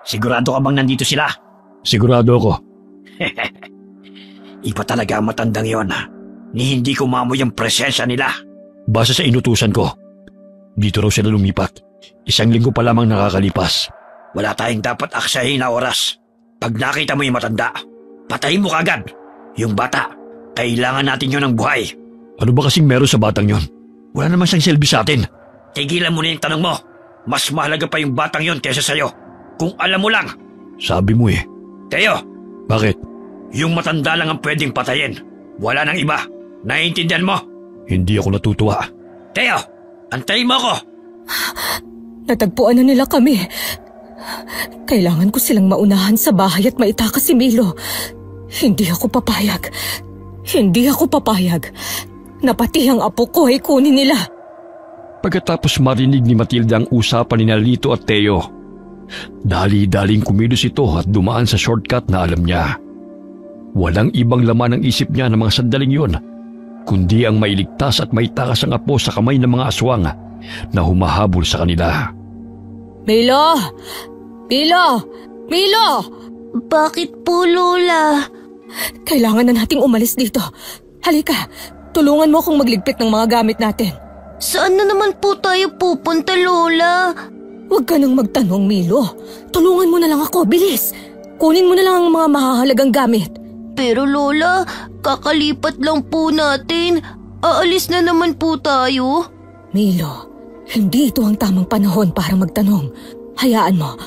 Sigurado ka bang nandito sila? Sigurado ako. Iba talaga ang matandang yon, ni hindi ko mamoy ang presensya nila. Base sa inutusan ko, dito raw sila lumipat. 1 linggo pa lamang nakakalipas. Wala tayong dapat aksahin na oras. Pag nakita mo yung matanda, patayin mo kagad. Yung bata, kailangan natin yun ng buhay. Ano ba kasing meron sa batang yon? Wala naman siyang silbi sa atin. Tigilan mo na yung tanong mo. Mas mahalaga pa yung batang yon kaysa sa'yo. Kung alam mo lang. Sabi mo eh. Teo! Bakit? Yung matanda lang ang pwedeng patayin. Wala nang iba. Naiintindihan mo? Hindi ako natutuwa. Teo! Antayin mo ako! Natagpuan na nila kami. Kailangan ko silang maunahan sa bahay at maitakas si Milo. Hindi ako papayag. Hindi ako papayag na pati ang apo ko ay kunin nila. Pagkatapos marinig ni Matilda ang usapan ni Lito at Teo, dali-daling kumilos ito at dumaan sa shortcut na alam niya. Walang ibang laman ang isip niya ng mga sandaling yun, kundi ang mailigtas at maitakas ang apo sa kamay ng mga aswang na humahabol sa kanila. Milo! Milo! Milo! Bakit po, Lola? Kailangan na nating umalis dito. Halika, tulungan mo akong magligpit ng mga gamit natin. Saan na naman po tayo pupunta, Lola? Huwag ka nang magtanong, Milo. Tulungan mo na lang ako, bilis. Kunin mo na lang ang mga mahahalagang gamit. Pero Lola, kakalipat lang po natin. Aalis na naman po tayo. Milo, hindi ito ang tamang panahon para magtanong. Hayaan mo,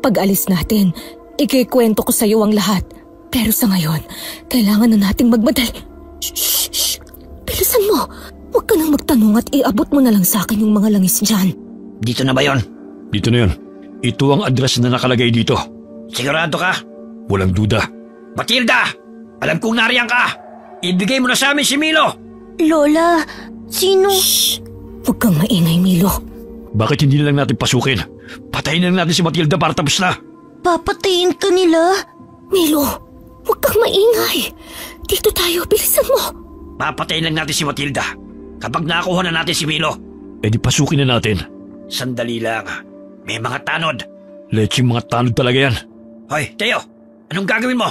pag alis natin, ikikwento ko sa iyo ang lahat. Pero sa ngayon, kailangan na nating magmadali. Shh! Bilisan mo. Huwag ka nang magtanong at iabot mo na lang sa akin yung mga langis dyan. Dito na ba yon? Dito na yon. Ito ang address na nakalagay dito. Sigurado ka? Walang duda. Matilda! Alam kong nariyan ka! Ibigay mo na sa amin si Milo! Lola, sino? Shh! Huwag kang maingay, Milo. Bakit hindi na lang natin pasukin? Patayin na lang natin si Matilda para tapos na. Papatayin ka nila? Milo, huwag kang maingay. Dito tayo, bilisan mo. Papatayin lang natin si Matilda kapag nakuha na natin si Milo. Eh di pasukin na natin. Sandali lang. May mga tanod. Leching mga tanod talaga yan. Hoy, Teo! Anong gagawin mo?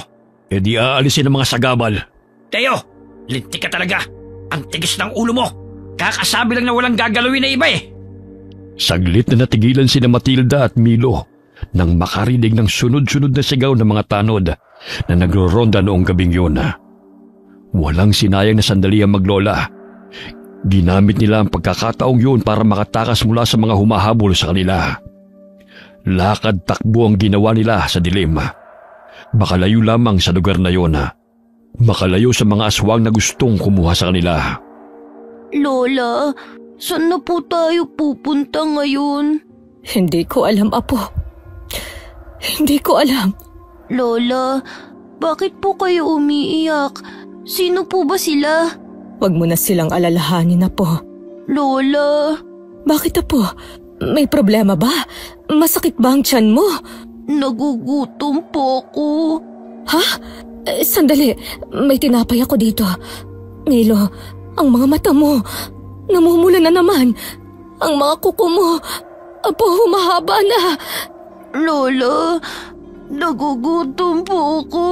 Eh di aalisin ang mga sagabal. Teo! Lintik ka talaga. Ang tigis ng ulo mo. Kakasabi lang na walang gagalawin na iba eh. Saglit na natigilan sina Matilda at Milo nang makarinig ng sunod-sunod na sigaw ng mga tanod na nagro-ronda noong gabing yun. Walang sinayang na sandali ang maglola. Ginamit nila ang pagkakataong yun para makatakas mula sa mga humahabol sa kanila. Lakad takbo ang ginawa nila sa dilim. Makalayo lamang sa lugar na yun. Makalayo sa mga aswang na gustong kumuha sa kanila. Lola, saan na po tayo pupunta ngayon? Hindi ko alam, Apo. Hindi ko alam. Lola, bakit po kayo umiiyak? Sino po ba sila? Huwag mo na silang alalahanin, Apo. Lola. Bakit, Apo? May problema ba? Masakit ba ang tiyan mo? Nagugutom po ako. Ha? Sandali, may tinapay ako dito. Milo, ang mga mata mo, namumula na naman. Ang mga kuko mo, Apo, humahaba na. Lola, nagugutom po ako.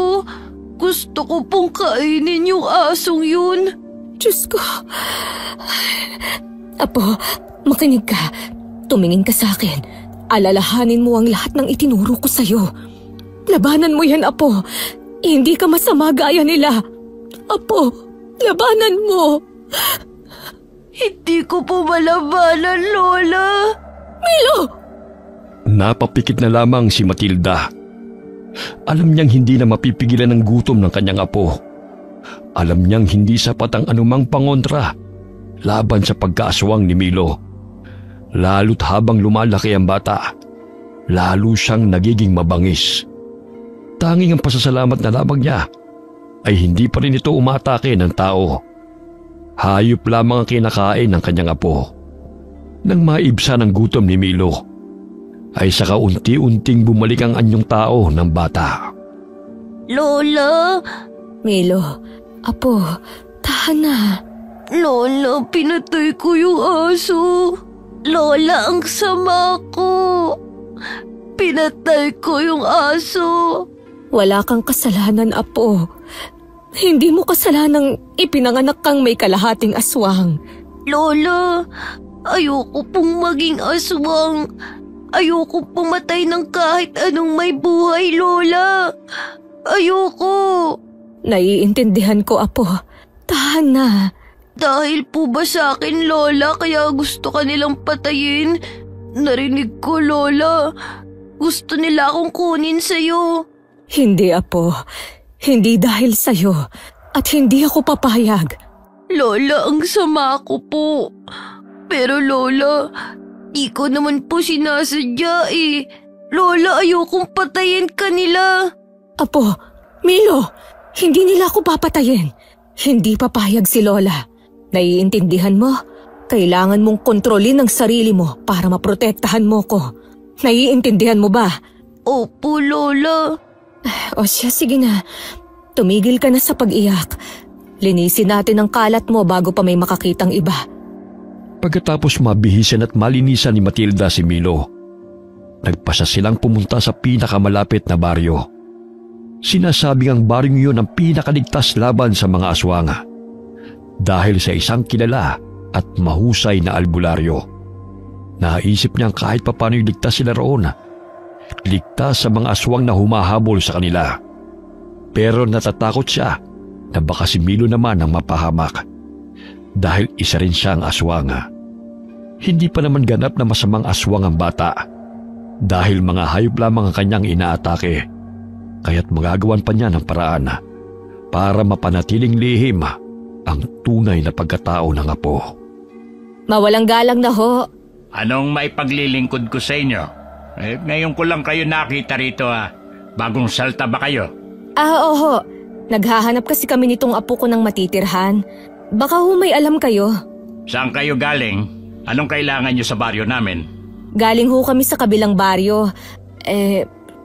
Gusto ko pong kainin yung asong yun. Diyos ko. Apo, makinig ka. Tumingin ka sa akin. Alalahanin mo ang lahat ng itinuro ko sa'yo. Labanan mo yan, Apo. Hindi ka masama gaya nila. Apo, labanan mo. Hindi ko po malabanan, Lola. Milo! Napapikit na lamang si Matilda. Alam niyang hindi na mapipigilan ng gutom ng kanyang apo. Alam niyang hindi sapat ang anumang pangontra laban sa pagkaaswang ni Milo. Lalo't habang lumalaki ang bata, lalo siyang nagiging mabangis. Tanging ang pasasalamat na lamang niya ay hindi pa rin ito umatake ng tao. Hayop lamang ang kinakain ng kanyang apo. Nang maibsa ng gutom ni Milo, ay saka unti-unting bumalik ang anyong tao ng bata. Lola! Milo, Apo, tahan na. Lola, pinatay ko yung aso. Lola, ang sama ko. Pinatay ko yung aso. Wala kang kasalanan, Apo. Hindi mo kasalanang ipinanganak kang may kalahating aswang. Lola, ayoko pong maging aswang. Ayoko pumatay ng kahit anong may buhay, Lola. Ayoko. Naiintindihan ko, Apo. Tahan na. Dahil po ba sa akin, Lola, kaya gusto ka nilang patayin? Narinig ko, Lola. Gusto nila akong kunin sa'yo. Hindi, Apo. Hindi dahil sa'yo. At hindi ako papayag. Lola, ang sama ko po. Pero Lola, di ko naman po sinasadya eh. Lola, ayokong patayin ka nila. Apo, Milo, hindi nila ako papatayin. Hindi papayag si Lola. Naiintindihan mo? Kailangan mong kontrolin ang sarili mo para maprotektahan mo ko. Naiintindihan mo ba? Opo, Lola. O siya, sige na. Tumigil ka na sa pag-iyak. Linisin natin ang kalat mo bago pa may makakitang iba. Pagkatapos mabihisan at malinisan ni Matilda si Milo, nagpasa silang pumunta sa pinakamalapit na baryo. Sinasabing ang baryong yun ang pinakaligtas laban sa mga aswang dahil sa isang kilala at mahusay na albularyo. Naisip niyang kahit papano ligtas sila roon. Ligtas sa mga aswang na humahabol sa kanila. Pero natatakot siya na baka si Milo naman ang mapahamak dahil isa rin siyang aswang. Hindi pa naman ganap na masamang aswang ang bata dahil mga hayop lamang ang kanyang inaatake, kaya't magagawan pa niya ng paraan para mapanatiling lihim ang tunay na pagkatao ng apo. Mawalang galang na ho. Anong maipaglilingkod ko sa inyo? Ngayon ko lang kayo nakita rito Bagong salta ba kayo? Oho. Naghahanap kasi kami nitong apo ko ng matitirhan. Baka ho may alam kayo. Saan kayo galing? Anong kailangan nyo sa baryo namin? Galing ho kami sa kabilang baryo.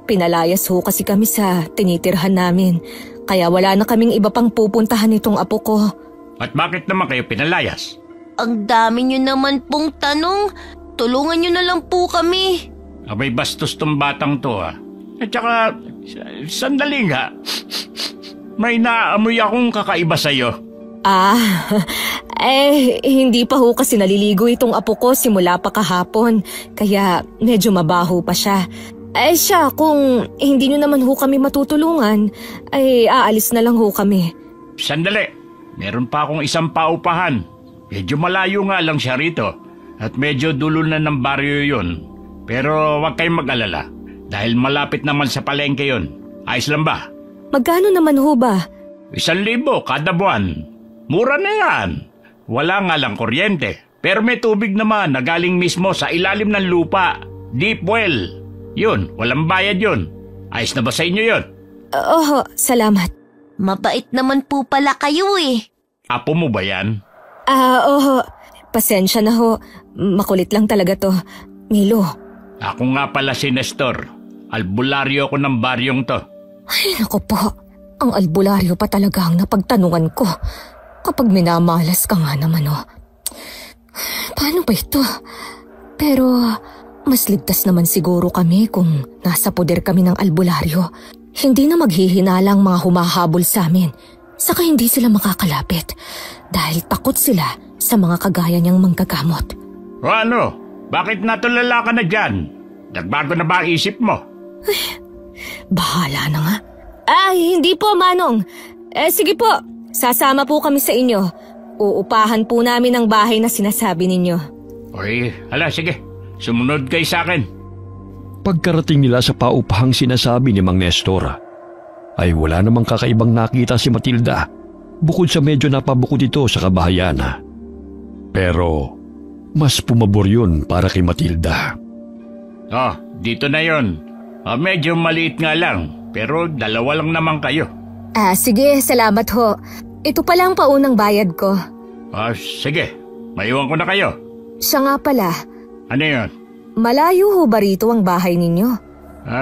Pinalayas ho kasi kami sa tinitirhan namin. Kaya wala na kaming iba pang pupuntahan nitong apo ko. At bakit naman kayo pinalayas? Ang dami nyo naman pong tanong. Tulungan nyo na lang po kami. May bastos tong batang to At saka, sandali nga. May naamoy akong kakaiba sa'yo. Hindi pa ho kasi naliligo itong apo ko simula pa kahapon. Kaya medyo mabaho pa siya. Siya, kung hindi nyo naman ho kami matutulungan, aalis na lang ho kami. Sandali, meron pa akong isang paupahan. Medyo malayo nga lang siya rito. At medyo dulo na ng baryo yun. Pero huwag kayong mag-alala. Dahil malapit naman sa palengke yun. Ayos lang ba? Magkano naman ho ba? 1,000 kada buwan. Mura na yan. Wala nga lang kuryente. Pero may tubig naman na galing mismo sa ilalim ng lupa. Deep well. Yun, walang bayad yun. Ayos na ba sa inyo yun? Oho, salamat. Mabait naman po pala kayo eh. Apo mo ba yan? Oho. Pasensya na ho. Makulit lang talaga to. Milo. Ako nga pala si Nestor. Albularyo ko ng baryong to. Ay, naku po. Ang albularyo pa talaga ang napagtanungan ko. Kapag minamalas ka nga naman, Paano ba ito? Pero mas ligtas naman siguro kami kung nasa poder kami ng albularyo. Hindi na maghihinala ang mga humahabol sa amin. Saka hindi sila makakalapit dahil takot sila sa mga kagaya niyang manggagamot. O ano? Bakit natulala ka na dyan? Nagbago na ba ang isip mo? Bahala na nga. Hindi po, Manong. Sige po, sasama po kami sa inyo. Uupahan po namin ang bahay na sinasabi ninyo. Oy, sige. Sumunod kayo sa akin. Pagkarating nila sa paupahang sinasabi ni Mang Nestor, ay wala namang kakaibang nakita si Matilda bukod sa medyo napabukod ito sa kabahayan. Pero mas pumabor yun para kay Matilda. Dito na yun. Medyo maliit nga lang, pero 2 lang naman kayo. Sige, salamat ho. Ito pala ang paunang bayad ko. Sige, maiwan ko na kayo. Siya nga pala. Ano yun? Malayo ho ba rito ang bahay ninyo?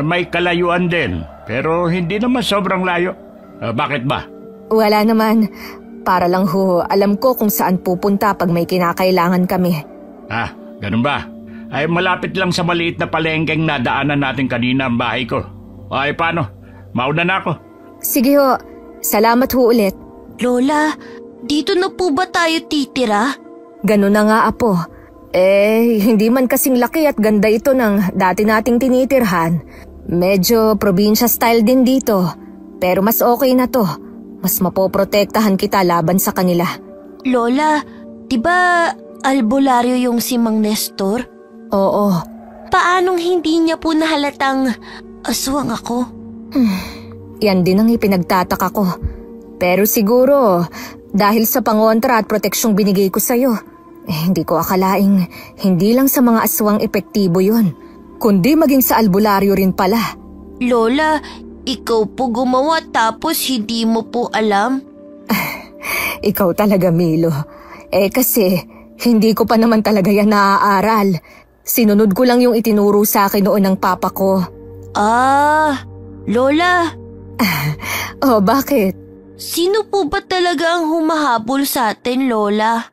May kalayuan din, pero hindi naman sobrang layo. Bakit ba? Wala naman. Para lang ho, alam ko kung saan pupunta pag may kinakailangan kami. Ganun ba? Ay malapit lang sa maliit na palengkeng nadaanan natin kanina ang bahay ko. Ay paano? Mauna na ako. Sige ho, salamat ho ulit. Lola, dito na po ba tayo titira? Ganun na nga, Apo. Hindi man kasing laki at ganda ito ng dati nating tinitirhan. Medyo probinsya style din dito. Pero mas okay na to. Mas mapoprotektahan kita laban sa kanila. Lola, diba albularyo yung si Mang Nestor? Oo. Paanong hindi niya po nahalatang aswang ako? Yan din ang ipinagtataka ko. Pero siguro, dahil sa pangontra at proteksyong binigay ko sa'yo, hindi ko akalaing hindi lang sa mga aswang epektibo yun, kundi maging sa albularyo rin pala. Lola, ikaw po gumawa tapos hindi mo po alam? Ikaw talaga, Milo. Kasi hindi ko pa naman talaga yan naaaral. Sinunod ko lang yung itinuro sa akin noon ng papa ko. Lola. Bakit? Sino po ba talaga ang humahabol sa atin, Lola?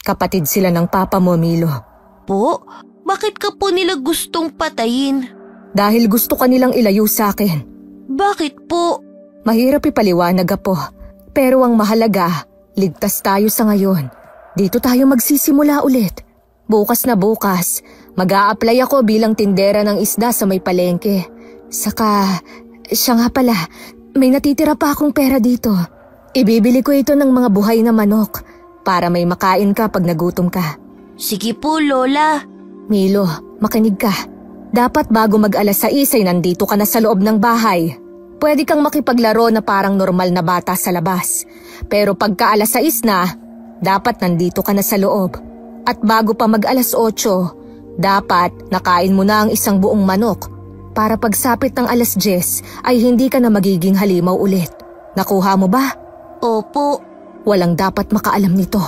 Kapatid sila ng papa mo, Milo. Po? Bakit ka po nila gustong patayin? Dahil gusto ka nilang ilayo sa akin. Bakit po? Mahirap ipaliwanag, Apo. Pero ang mahalaga, ligtas tayo sa ngayon. Dito tayo magsisimula ulit. Bukas na bukas, mag-a-apply ako bilang tindera ng isda sa may palengke. Saka, siya nga pala, may natitira pa akong pera dito. Ibibili ko ito ng mga buhay na manok para may makain ka pag nagutom ka. Sige po, Lola. Milo, makinig ka. Dapat bago mag-alas 6 ay nandito ka na sa loob ng bahay. Pwede kang makipaglaro na parang normal na bata sa labas. Pero pagka alas 6 na, dapat nandito ka na sa loob. At bago pa mag-alas 8, dapat nakain mo na ang isang buong manok para pagsapit ng alas 10 ay hindi ka na magiging halimaw ulit. Nakuha mo ba? Opo. Walang dapat makaalam nito,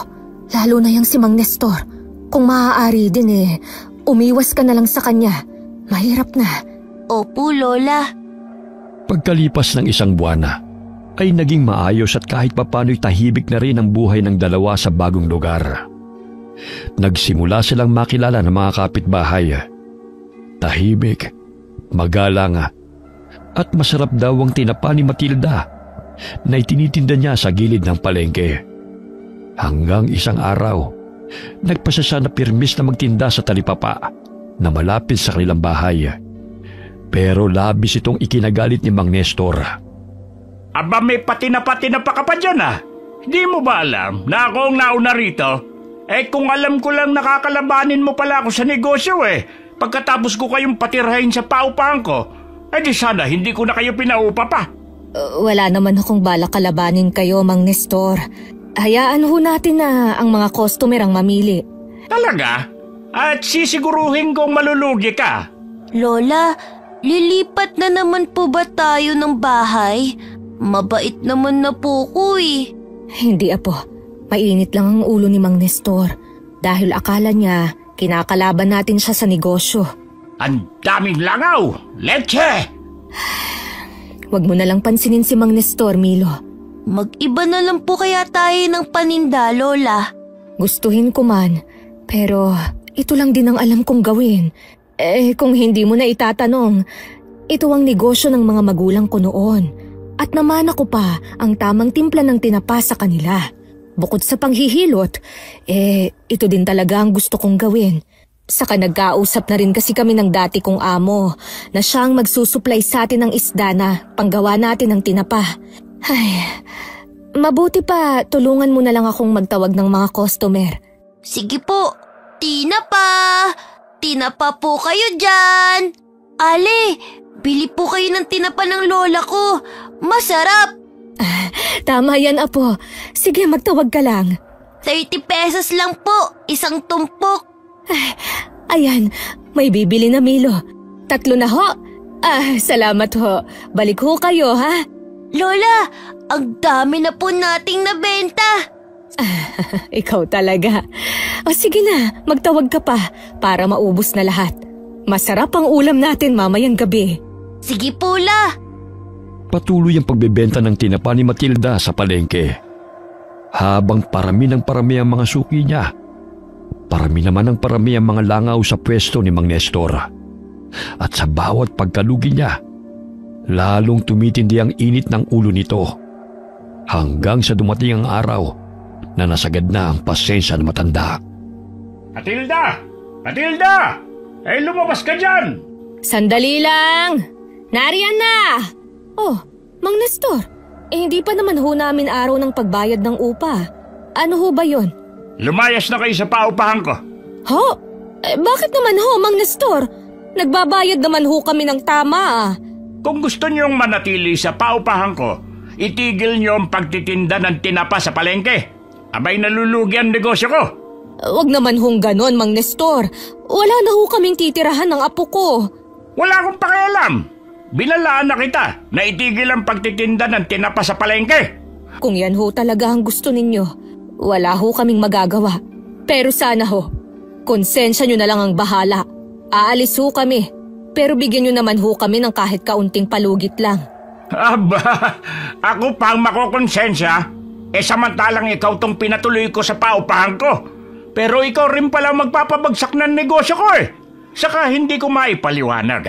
lalo na yung si Mang Nestor. Kung maaari din umiwas ka na lang sa kanya. Mahirap na. Opo, Lola. Pagkalipas ng isang buwan ay naging maayos at kahit papano'y tahimik na rin ang buhay ng dalawa sa bagong lugar. Nagsimula silang makilala ng mga kapitbahay. Tahimik, magalang, at masarap daw ang tinapa ni Matilda na itinitinda niya sa gilid ng palengke. Hanggang isang araw, nagpasya siya na pirmis na magtinda sa talipapa na malapit sa kanilang bahay. Pero labis itong ikinagalit ni Mang Nestor. Aba may patinapa ka pa dyan Hindi mo ba alam na ako ang nauna rito? Kung alam ko lang nakakalabanin mo pala ako sa negosyo Pagkatapos ko kayong patirahin sa paupahan ko, di sana hindi ko na kayo pinaupa pa. Wala naman akong balak kalabanin kayo, Mang Nestor. Hayaan ho natin na ang mga customer ang mamili. Talaga? At sisiguruhin kong malulugi ka? Lola, lilipat na naman po ba tayo ng bahay? Mabait naman na po ko Hindi, Apo. Mainit lang ang ulo ni Mang Nestor dahil akala niya kinakalaban natin siya sa negosyo. Ang daming langaw! Leche! Huwag mo na lang pansinin si Mang Nestor, Milo. Mag-iba na lang po kaya tayo ng paninda, Lola. Gustuhin ko man, pero ito lang din ang alam kong gawin. Kung hindi mo na itatanong, ito ang negosyo ng mga magulang ko noon. At namana ko pa ang tamang timpla ng tinapa sa kanila. Bukod sa panghihilot, ito din talaga ang gusto kong gawin. Saka nagkausap na rin kasi kami ng dati kong amo na siyang magsusupply sa atin ng isda na panggawa natin ng tinapa. Ay, mabuti pa tulungan mo na lang akong magtawag ng mga customer. Sige po, tinapa! Tinapa po kayo dyan! Ale, bili po kayo ng tinapa ng lola ko. Masarap! Tama yan, Apo. Sige, magtawag ka lang. 30 pesos lang po, isang tumpok. Ayan, may bibili na, Milo. 3 na ho. Salamat ho. Balik ho kayo, ha? Lola, ang dami na po nating nabenta. Ikaw talaga. Sige na, magtawag ka pa para maubos na lahat. Masarap ang ulam natin mamayang gabi. Sige po, La. Patuloy ang pagbebenta ng tinapa ni Matilda sa palengke. Habang parami ang mga suki niya, Parami naman ang parami ang mga langaw sa pwesto ni Mang Nestor. At sa bawat pagkalugi niya, lalong tumitindi ang init ng ulo nito. Hanggang sa dumating ang araw na nasagad na ang pasensya ng matanda. Matilda! Matilda! Lumabas ka dyan! Sandali lang! Nariyan na! Oh, Mang Nestor, hindi pa naman ho namin araw ng pagbayad ng upa. Ano ho ba yon? Lumayas na kayo sa paupahan ko. Ho? Bakit naman ho, Mang Nestor? Nagbabayad naman ho kami ng tama. Kung gusto niyong manatili sa paupahan ko, itigil niyo ang pagtitinda ng tinapa sa palengke. Abay nalulugi ang negosyo ko. Wag naman hong ganon, Mang Nestor. Wala na ho kaming titirahan ng apo ko. Wala akong pakialam. Binalaan na kita na itigil ang pagtitinda ng tinapa sa palengke. Kung yan ho talaga ang gusto ninyo, wala ho kaming magagawa. Pero sana ho, konsensya nyo na lang ang bahala. Aalis ho kami, pero bigyan nyo naman ho kami ng kahit kaunting palugit lang. Aba, ako pa ang makokonsensya? Samantalang ikaw tong pinatuloy ko sa paupahan ko. Pero ikaw rin pala magpapabagsak ng negosyo ko Saka hindi ko maipaliwanag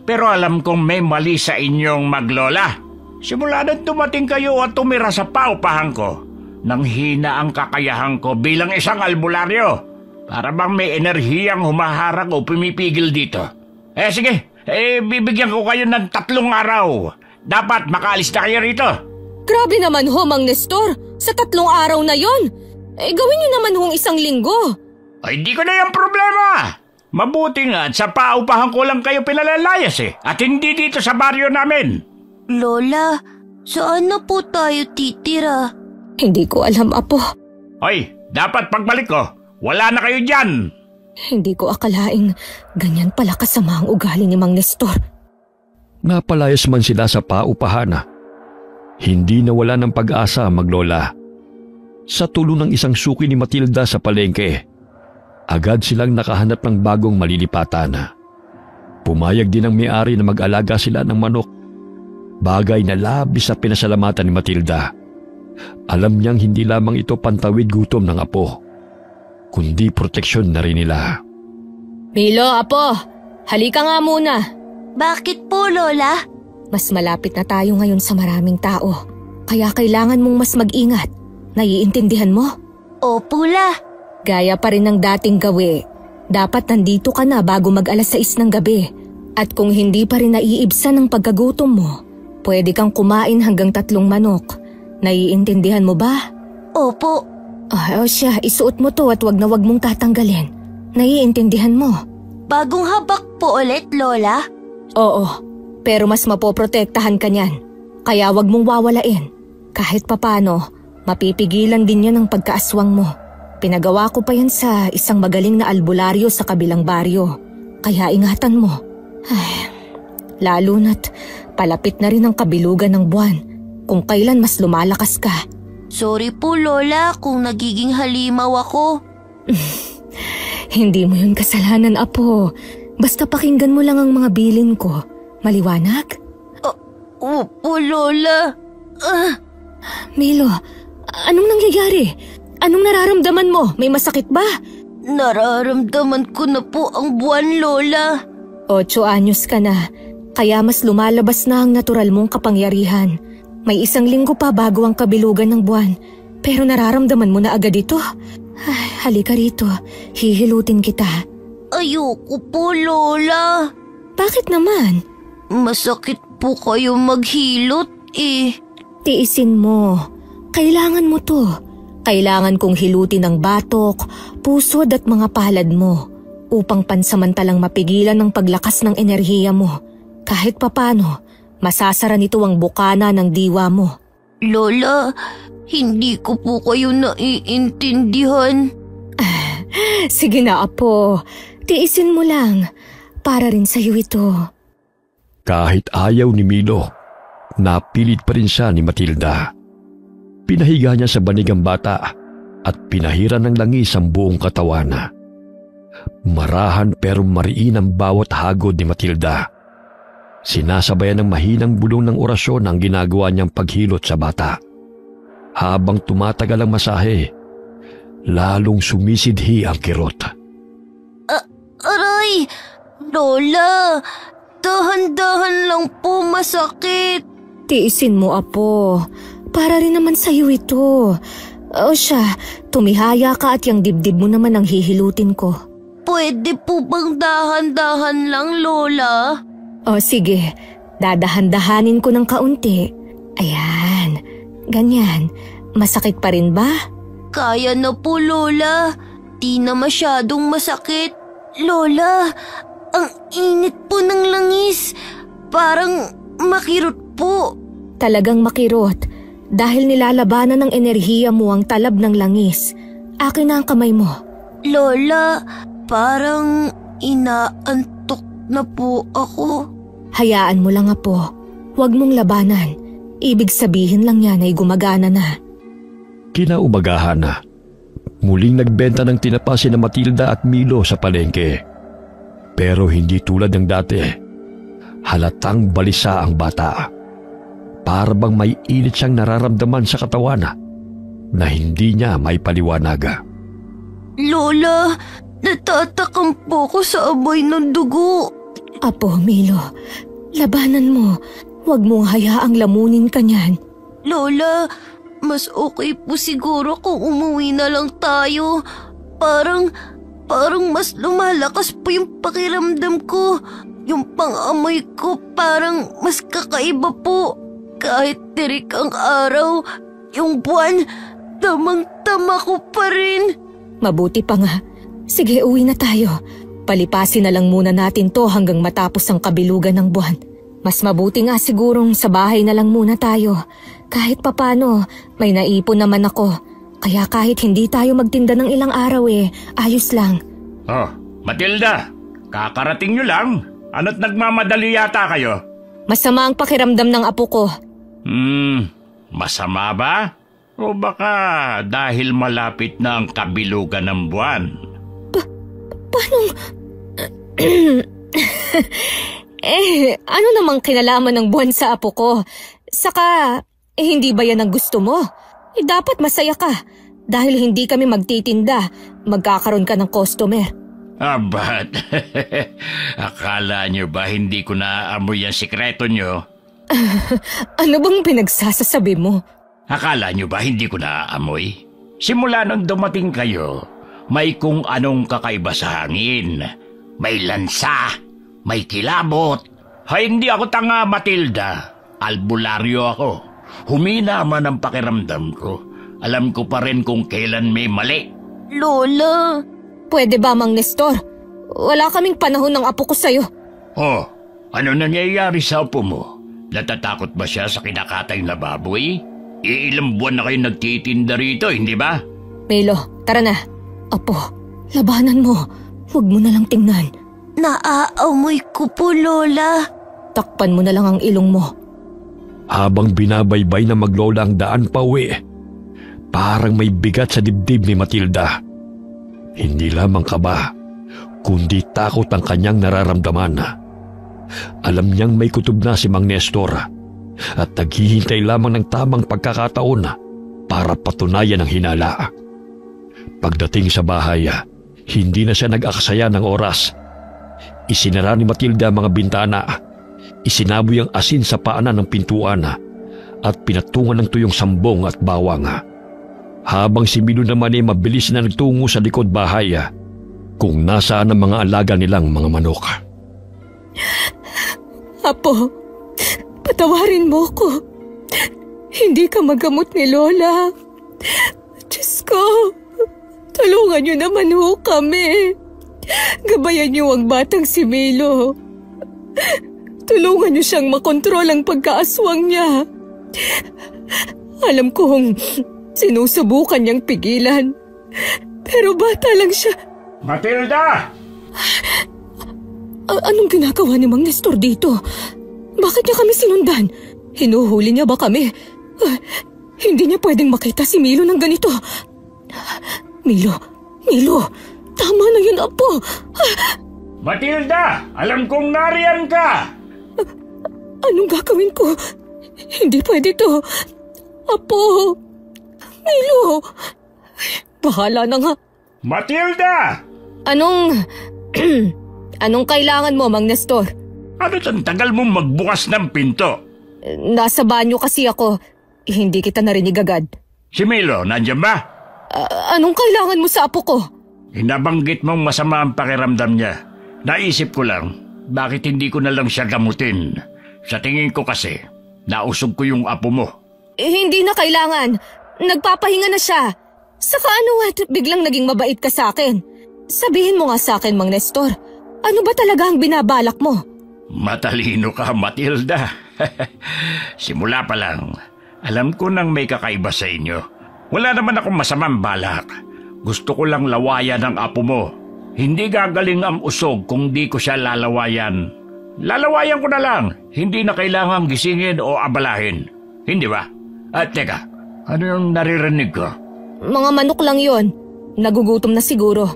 Pero alam kong may mali sa inyong maglola. Simula nang dumating kayo at tumira sa paupahan ko, nang hina ang kakayahan ko bilang isang albularyo. Para bang may enerhiyang humaharang o pumipigil dito. Sige, bibigyan ko kayo ng 3 araw. Dapat makaalis na kayo rito. Grabe naman ho, Mang Nestor. Sa 3 araw na yon. Gawin nyo naman hong 1 linggo. Hindi ko na yung problema. Mabuti nga at sa paupahan ko lang kayo pinalalayas at hindi dito sa baryo namin. Lola, saan na po tayo titira? Hindi ko alam, Apo. Hoy, dapat pagbalik ko, wala na kayo dyan. Hindi ko akalaing ganyan pala kasama ang ugali ni Mang Nestor. Napalayas man sila sa paupahan. Hindi nawala ng pag-asa maglola. Sa tulong ng isang suki ni Matilda sa palengke, agad silang nakahanap ng bagong malilipatan. Pumayag din ang may-ari na mag-alaga sila ng manok. Bagay na labis na pinasalamatan ni Matilda. Alam niyang hindi lamang ito pantawid gutom ng apo, kundi proteksyon na rin nila. Milo, Apo, halika nga muna. Bakit po, Lola? Mas malapit na tayo ngayon sa maraming tao, kaya kailangan mong mas mag-ingat. Naiintindihan mo? Opo, La. Gaya pa rin ng dating gawi, dapat nandito ka na bago mag-alas 6 ng gabi. At kung hindi pa rin naiibsan ng pagkagutom mo, pwede kang kumain hanggang 3 manok. Naiintindihan mo ba? Opo. O siya, isuot mo to at wag na wag mong tatanggalin. Naiintindihan mo? Bagong habak po ulit, Lola? Oo, pero mas mapoprotektahan ka niyan. Kaya wag mong wawalain. Kahit papano, mapipigilan din yan ang pagkaaswang mo. Pinagawa ko pa yan sa isang magaling na albularyo sa kabilang baryo. Kaya ingatan mo. Lalo na't palapit na rin ang kabilugan ng buwan. Kung kailan mas lumalakas ka. Sorry po, Lola, kung nagiging halimaw ako. Hindi mo yun kasalanan, Apo. Basta pakinggan mo lang ang mga bilin ko. Maliwanag? Opo, Lola. Milo, anong nangyayari? Anong nararamdaman mo? May masakit ba? Nararamdaman ko na po ang buwan, Lola. 8 anyos ka na, kaya mas lumalabas na ang natural mong kapangyarihan. May 1 linggo pa bago ang kabilugan ng buwan, pero nararamdaman mo na agad ito. Halika rito, hihilutin kita. Ayoko po, Lola. Bakit naman? Masakit po kayo maghilot Tiisin mo. Kailangan mo to. Kailangan kong hilutin ang batok, pusod at mga palad mo upang pansamantalang mapigilan ang paglakas ng enerhiya mo. Kahit papano, masasara nito ang bukana ng diwa mo. Lola, hindi ko po kayo naiintindihan. Sige na, Apo. Tiisin mo lang. Para rin sa'yo ito. Kahit ayaw ni Milo, napilit pa rin siya ni Matilda. Pinahiga niya sa banig ang bata at pinahiran ng langis ang buong katawan. Marahan pero mariin ang bawat hagod ni Matilda. Sinasabayan ng mahinang bulong ng orasyon ang ginagawa niyang paghilot sa bata. Habang tumatagal ang masahe, lalong sumisidhi ang kirot. Aray! Lola! Dahan-dahan lang po, masakit. Tiisin mo, Apo. Para rin naman sa'yo ito. O siya, tumihaya ka at yung dibdib mo naman ang hihilutin ko. Pwede po bang dahan-dahan lang, Lola? O sige, dadahan-dahanin ko ng kaunti. Ayan, ganyan. Masakit pa rin ba? Kaya na po, Lola. Di na masyadong masakit. Lola, ang init po ng langis. Parang makirot po. Talagang makirot. Dahil nilalabanan ng enerhiya mo ang talab ng langis. Akin na ang kamay mo. Lola, parang inaantok na po ako. Hayaan mo lang, Apo. Huwag mong labanan. Ibig sabihin lang yan ay gumagana na. Kinaumagahan na. Muling nagbenta ng tinapa sina Matilda at Milo sa palengke. Pero hindi tulad ng dati. Halatang balisa ang bata. Para bang may init siyang nararamdaman sa katawan na hindi niya may paliwanaga. Lola, natatakam po ko sa amoy ng dugo. Apo, Milo, labanan mo. Huwag mong hayaang lamunin ka niyan. Lola, mas okay po siguro kung umuwi na lang tayo. Parang mas lumalakas po yung pakiramdam ko. Yung pang-amoy ko parang mas kakaiba po. Kahit tirik ang araw, yung buwan, tamang-tama ko pa rin. Mabuti pa nga. Sige, uwi na tayo. Palipasin na lang muna natin to hanggang matapos ang kabilugan ng buwan. Mas mabuti nga sigurong sa bahay na lang muna tayo. Kahit papano, may naipon naman ako. Kaya kahit hindi tayo magtinda ng ilang araw ayos lang. Oh, Matilda, kakarating nyo lang. Ano't nagmamadali yata kayo? Masama ang pakiramdam ng apo ko. Masama ba? O baka dahil malapit na ang kabilugan ng buwan? Paanong... ano namang kinalaman ng buwan sa apo ko? Saka, hindi ba yan ang gusto mo? Dapat masaya ka. Dahil hindi kami magtitinda, magkakaroon ka ng customer. Ba't? Akala nyo ba hindi ko naaamoy ang sikreto nyo? Ano bang pinagsasasabi mo? Akala nyo ba hindi ko naaamoy? Simula nung dumating kayo, may kung anong kakaiba sa hangin. May lansa, may kilabot. Hindi ako tanga, Matilda. Albularyo ako. Humina man ang pakiramdam ko. Alam ko pa rin kung kailan may mali. Lola! Pwede ba, Mang Nestor? Wala kaming panahon ng apo ko sa'yo. Oh, ano nangyayari sa apo mo? Natatakot ba siya sa kinakatay na baboy? Ilang buwan na kayo nagtitinda rito, hindi ba? Milo, tara na. Apo, labanan mo. Huwag mo na lang tingnan. Naaamoy ko po, Lola. Takpan mo na lang ang ilong mo. Habang binabaybay na maglola ang daan pa uwi, parang may bigat sa dibdib ni Matilda. Hindi lamang kaba, kundi takot ang kanyang nararamdaman. Alam niyang may kutob na si Mang Nestor at naghihintay lamang ng tamang pagkakataon para patunayan ang hinala. Pagdating sa bahay, hindi na siya nag-aksaya ng oras. Isinara ni Matilda ang mga bintana, isinaboy ang asin sa paanan ng pintuan at pinatungan ng tuyong sambong at bawang. Habang si Milo naman ay mabilis na nagtungo sa likod bahay kung nasaan ang mga alaga nilang mga manok. Apo, patawarin mo ko. Hindi ka magamot ni Lola. Diyos ko, tulungan niyo naman ho kami. Gabayan niyo ang batang si Milo. Tulungan niyo siyang makontrol ang pagkaaswang niya. Alam kong sinusubukan niyang pigilan. Pero bata lang siya. Matilda! Anong ginagawa ni Mang Nestor dito? Bakit niya kami sinundan? Hinuhuli niya ba kami? Hindi niya pwedeng makita si Milo ng ganito. Milo, tama na yun, Apo. Matilda, alam kong nariyan ka. Anong gagawin ko? Hindi pwede to. Apo, Milo, Bahala na nga. Matilda! Anong kailangan mo, Mang Nestor? Ano ang tagal mong magbukas ng pinto? Nasa banyo kasi ako. Hindi kita narinig agad. Si Milo, nandiyan ba? Anong kailangan mo sa apo ko? Hinabanggit mong masama ang pakiramdam niya. Naisip ko lang, bakit hindi ko na lang siya gamutin? Sa tingin ko kasi, nausog ko yung apo mo. Hindi na kailangan. Nagpapahinga na siya. Saka biglang naging mabait ka sa akin. Sabihin mo nga sa akin, Mang Nestor, ano ba talaga ang binabalak mo? Matalino ka, Matilda. Simula pa lang, alam ko nang may kakaiba sa inyo. Wala naman akong masamang balak. Gusto ko lang lawayan ang apo mo. Hindi gagaling ang usog kung di ko siya lalawayan. Lalawayan ko na lang. Hindi na kailangang gisingin o abalahin. Hindi ba? At teka, ano yung naririnig ko? Mga manok lang yon. Nagugutom na siguro.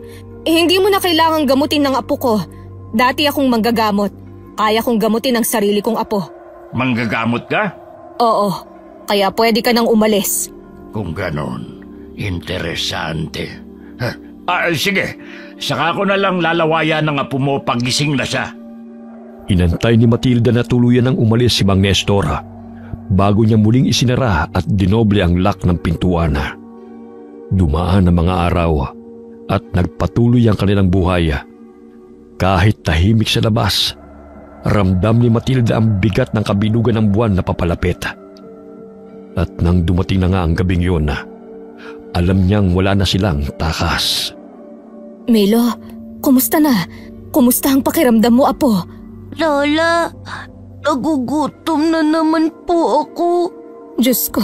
Hindi mo na kailangang gamutin ng apo ko. Dati akong manggagamot. Kaya kong gamutin ang sarili kong apo. Manggagamot ka? Oo. Kaya pwede ka nang umalis. Kung ganon, interesante. Sige, saka ko na lang lalawayan ng apo mo pag gising na siya. Inantay ni Matilda na tuluyan ng umalis si Mang Nestor bago niya muling isinara at dinoble ang lock ng pintuan. Dumaan ang mga araw at nagpatuloy ang kanilang buhay. Kahit tahimik sa labas, ramdam ni Matilda ang bigat ng kabilugan ng buwan na papalapit. At nang dumating na nga ang gabing yun, alam niyang wala na silang takas. Milo, kumusta na? Kumusta ang pakiramdam mo, apo? Lola, nagugutom na naman po ako. Diyos ko,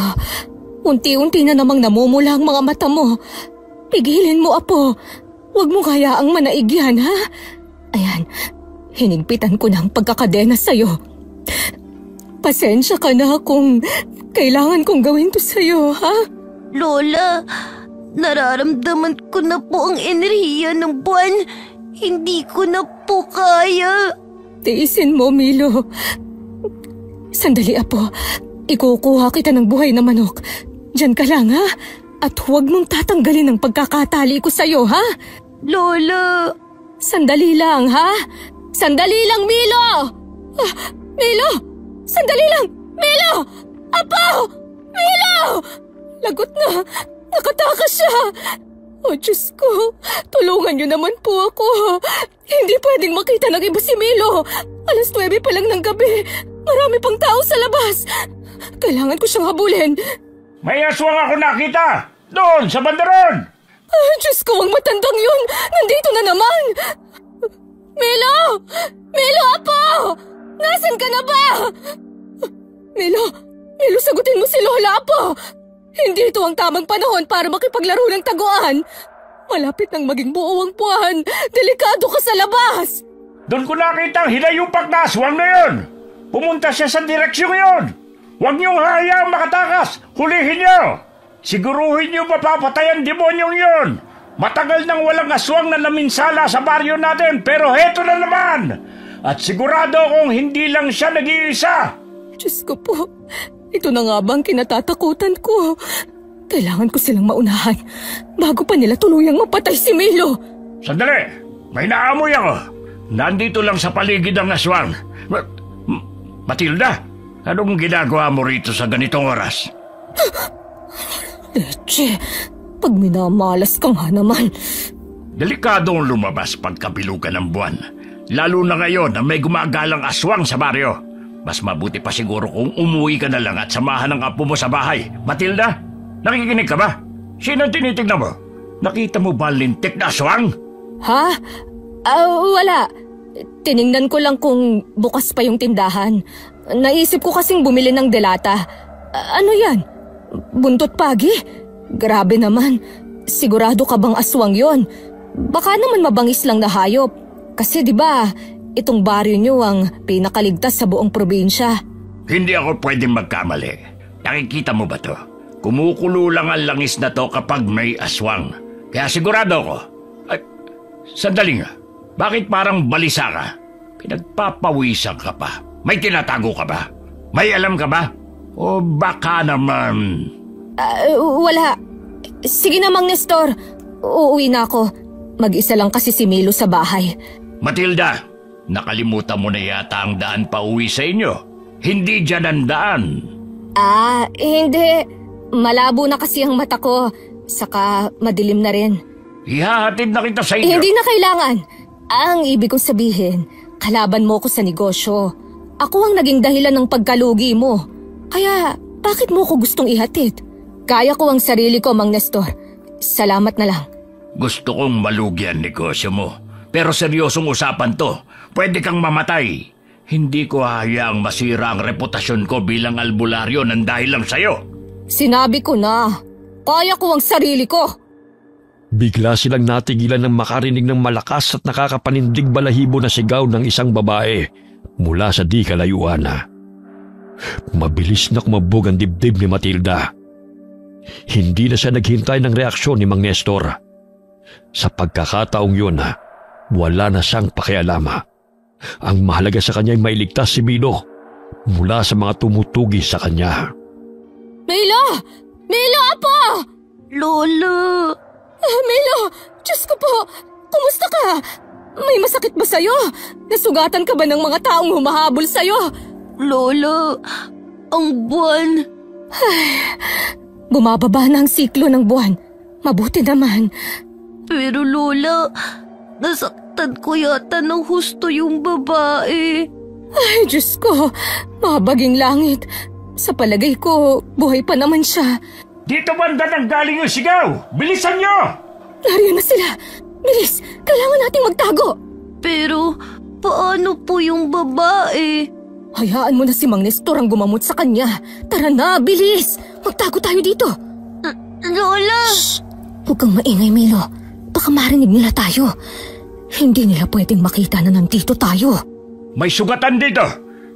unti-unti na namang namumula ang mga mata mo. Pigilin mo, apo. Huwag mo hayaang manaig yan, ha? Ayan, hinigpitan ko na ang pagkakadena sa'yo. Pasensya ka na kung kailangan kong gawin to sa'yo, ha? Lola, nararamdaman ko na po ang enerhiya ng buwan. Hindi ko na po kaya. Tiisin mo, Milo. Sandali, apo. Ikukuha kita ng buhay na manok. Diyan ka lang, ha? At huwag mong tatanggalin ang pagkakatali ko sa'yo, ha? Lola! Sandali lang, ha? Sandali lang, Milo! Milo! Sandali lang! Milo! Apo! Milo! Lagot na! Nakatakas siya! Oh, Diyos ko! Tulungan niyo naman po ako! Hindi pwedeng makita ng iba si Milo! 9:00 pa lang ng gabi! Marami pang tao sa labas! Kailangan ko siyang habulin! May aswang ako nakita! Doon, sa bandaron! Diyos ko, ang matandang yun! Nandito na naman! Milo! Milo, apo! Nasaan ka na ba? Milo! Milo, sagutin mo si Lola, apo! Hindi ito ang tamang panahon para makipaglaro ng taguan. Malapit nang maging buo ang buwan. Delikado ka sa labas. Doon ko nakita ang hinayupak na aswang na yun. Pumunta siya sa direksyon yun. Huwag niyong hayaang makatakas. Hulihin niyo. Siguruhin niyo mapapatay ang demonyong yun. Matagal nang walang aswang na naminsala sa baryo natin, pero heto na naman. At sigurado akong hindi lang siya nag-iisa. Diyos ko po. Ito na nga bang kinatatakutan ko? Kailangan ko silang maunahan bago pa nila tuluyang mapatay si Milo. Sandali! May naamoy ako. Nandito lang sa paligid ang aswang. Matilda, anong ginagawa mo rito sa ganitong oras? Leche, pag minamalas ka nga naman. Delikadong lumabas pagkabilugan ng buwan. Lalo na ngayon na may gumagalang aswang sa baryo. Mas mabuti pa siguro kung umuwi ka na lang at samahan ang apo mo sa bahay. Matilda, nakikinig ka ba? Sino tinitignan mo? Nakita mo ba lintik na aswang? Ha? Wala. Tiningnan ko lang kung bukas pa yung tindahan. Naisip ko kasing bumili ng delata. Ano yan? Buntot pagi? Grabe naman. Sigurado ka bang aswang yon? Baka naman mabangis lang na hayop. Kasi 'di ba, itong baryo nyo ang pinakaligtas sa buong probinsya. Hindi ako pwedeng magkamali. Nakikita mo ba to? Kumukulo lang ang langis na to kapag may aswang. Kaya sigurado ko. Ay, sandali nga. Bakit parang balisa ka? Pinagpapawisan ka pa. May tinatago ka ba? May alam ka ba? O baka naman... Wala. Sige na, Mang Nestor. uuwi na ako. Mag-isa lang kasi si Milo sa bahay. Matilda, nakalimutan mo na yata ang daan pa uwi sa inyo. Hindi dyan ang daan. Hindi. Malabo na kasi ang mata ko. Saka madilim na rin. Ihahatid na kita sa inyo. Hindi na kailangan. Ang ibig kong sabihin, kalaban mo ko sa negosyo. Ako ang naging dahilan ng pagkalugi mo. Kaya, bakit mo ko gustong ihatid? Kaya ko ang sarili ko, Mang Nestor. Salamat na lang. Gusto kong malugi ang negosyo mo. Pero seryosong usapan to. Pwede kang mamatay. Hindi ko hayaang masira ang reputasyon ko bilang albularyo ng dahil lang sa'yo. Sinabi ko na. Kaya ko ang sarili ko. Bigla silang natigilan ng makarinig ng malakas at nakakapanindig balahibo na sigaw ng isang babae mula sa di kalayuan. Mabilis na kumabog ang dibdib ni Matilda. Hindi na siya naghintay ng reaksyon ni Mang Nestor. Sa pagkakataong yun, wala na siyang pakialama. Ang mahalaga sa kanya ay mailigtas si Milo mula sa mga tumutugi sa kanya. Milo! Milo, apo! Lola! Milo! Diyos ko po! Kumusta ka? May masakit ba sa'yo? Nasugatan ka ba ng mga taong humahabol sa'yo? Lola, ang buwan. Bumababa na ang siklo ng buwan. Mabuti naman. Pero Lola, nasaktan ko yata ng husto yung babae. Ay, Diyos ko. Mabaging langit. Sa palagay ko, buhay pa naman siya. Dito banda nang galing yung sigaw! Bilisan nyo! Nariyan na sila. Bilis, kailangan nating magtago. Pero, paano po yung babae? Hayaan mo na si Mang Nestor ang gumamot sa kanya. Tara na, bilis! Magtago tayo dito. Lola! Shh! Huwag kang maingay, Milo. Baka marinig nila tayo. Hindi nila pwedeng makita na nandito tayo. May sugatan dito.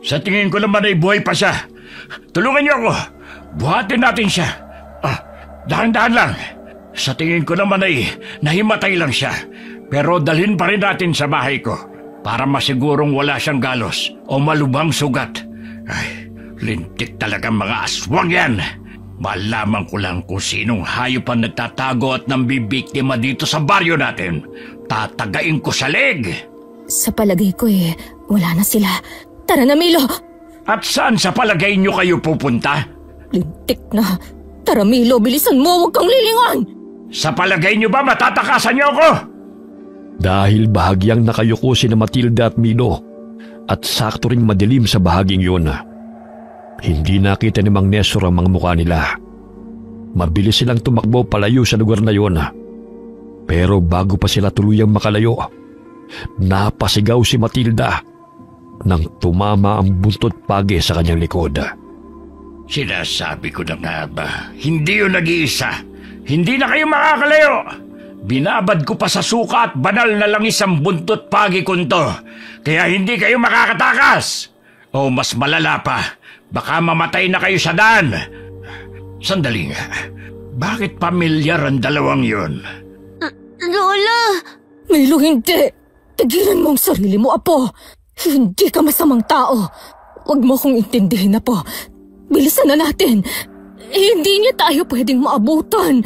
Sa tingin ko naman ay buhay pa siya. Tulungan niyo ako. Buhatin natin siya. Dahan-dahan lang. Sa tingin ko naman ay nahimatay lang siya. Pero dalhin pa rin natin sa bahay ko para masigurong wala siyang galos o malubhang sugat. Ay, lintik talagang mga aswang yan. Malaman ko lang kung sinong hayop ang nagtatago at nambibiktima dito sa baryo natin. Tatagain ko sa leg. Sa palagay ko wala na sila. Tara na, Milo! At saan sa palagay niyo kayo pupunta? Lintik na. Tara, Milo, bilisan mo, huwag kang lilingon! Sa palagay niyo ba matatakasan niyo ako? Dahil bahagyang nakayuko sina Matilda at Milo at sakto ring madilim sa bahaging yun. Hindi nakita ni Mang Nestor ang mga mukha nila. Mabilis silang tumakbo palayo sa lugar na yun. Pero bago pa sila tuluyang makalayo, napasigaw si Matilda nang tumama ang buntot pagi sa kanyang likod. Sinasabi ko na nga ba, hindi yun nag-iisa. Hindi na kayo makakalayo. Binabad ko pa sa suka at banal na langis ang buntot pagi kunto. Kaya hindi kayo makakatakas. O mas malala pa, baka mamatay na kayo sa daan. Sandali nga, bakit pamilyar ang dalawang yun? Lola! Milo, hindi! Tigilan mo ang sarili mo, Apo! Hindi ka masamang tao. Huwag mo kong intindihin, Apo. Bilisan na natin. Hindi niya tayo pwedeng maabutan.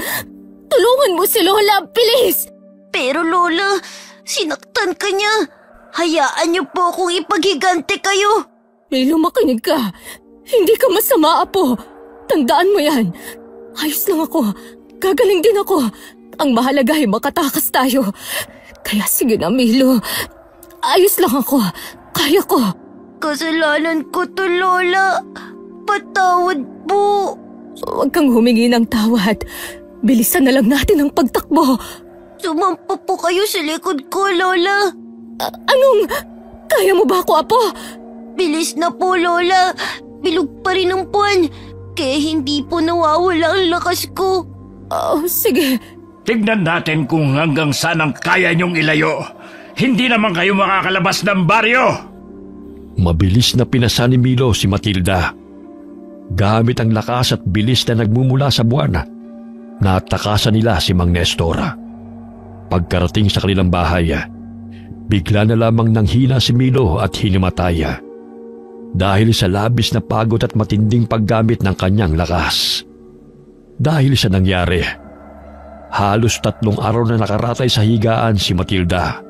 Tulungan mo si Lola, bilis! Pero Lola, sinaktan ka niya. Hayaan niyo po akong ipaghigante kayo. Milo, makinig ka. Hindi ka masama, Apo. Tandaan mo yan. Ayos lang ako. Gagaling din ako. Ang mahalaga ay makatakas tayo. Kaya sige na, Milo. Ayos lang ako. Kaya ko. Kasalanan ko to, Lola. Patawad po. Huwag kang humingi ng tawad. Bilisan na lang natin ang pagtakbo. Sumampa po kayo sa likod ko, Lola. Anong? Kaya mo ba ako, Apo? Bilis na po, Lola. Bilog pa rin ang buwan. Kaya hindi po nawawala ang lakas ko. Sige. Tignan natin kung hanggang saan ang kaya niyong ilayo. Hindi naman kayo makakalabas ng baryo. Mabilis na pinasa ni Milo si Matilda. Gamit ang lakas at bilis na nagmumula sa buwan, natakasan nila si Mang Nestor. Pagkarating sa kanilang bahay, bigla na lamang nanghina si Milo at hinimatay. Dahil sa labis na pagod at matinding paggamit ng kanyang lakas. Dahil sa nangyari, Halos 3 araw na nakaratay sa higaan si Matilda.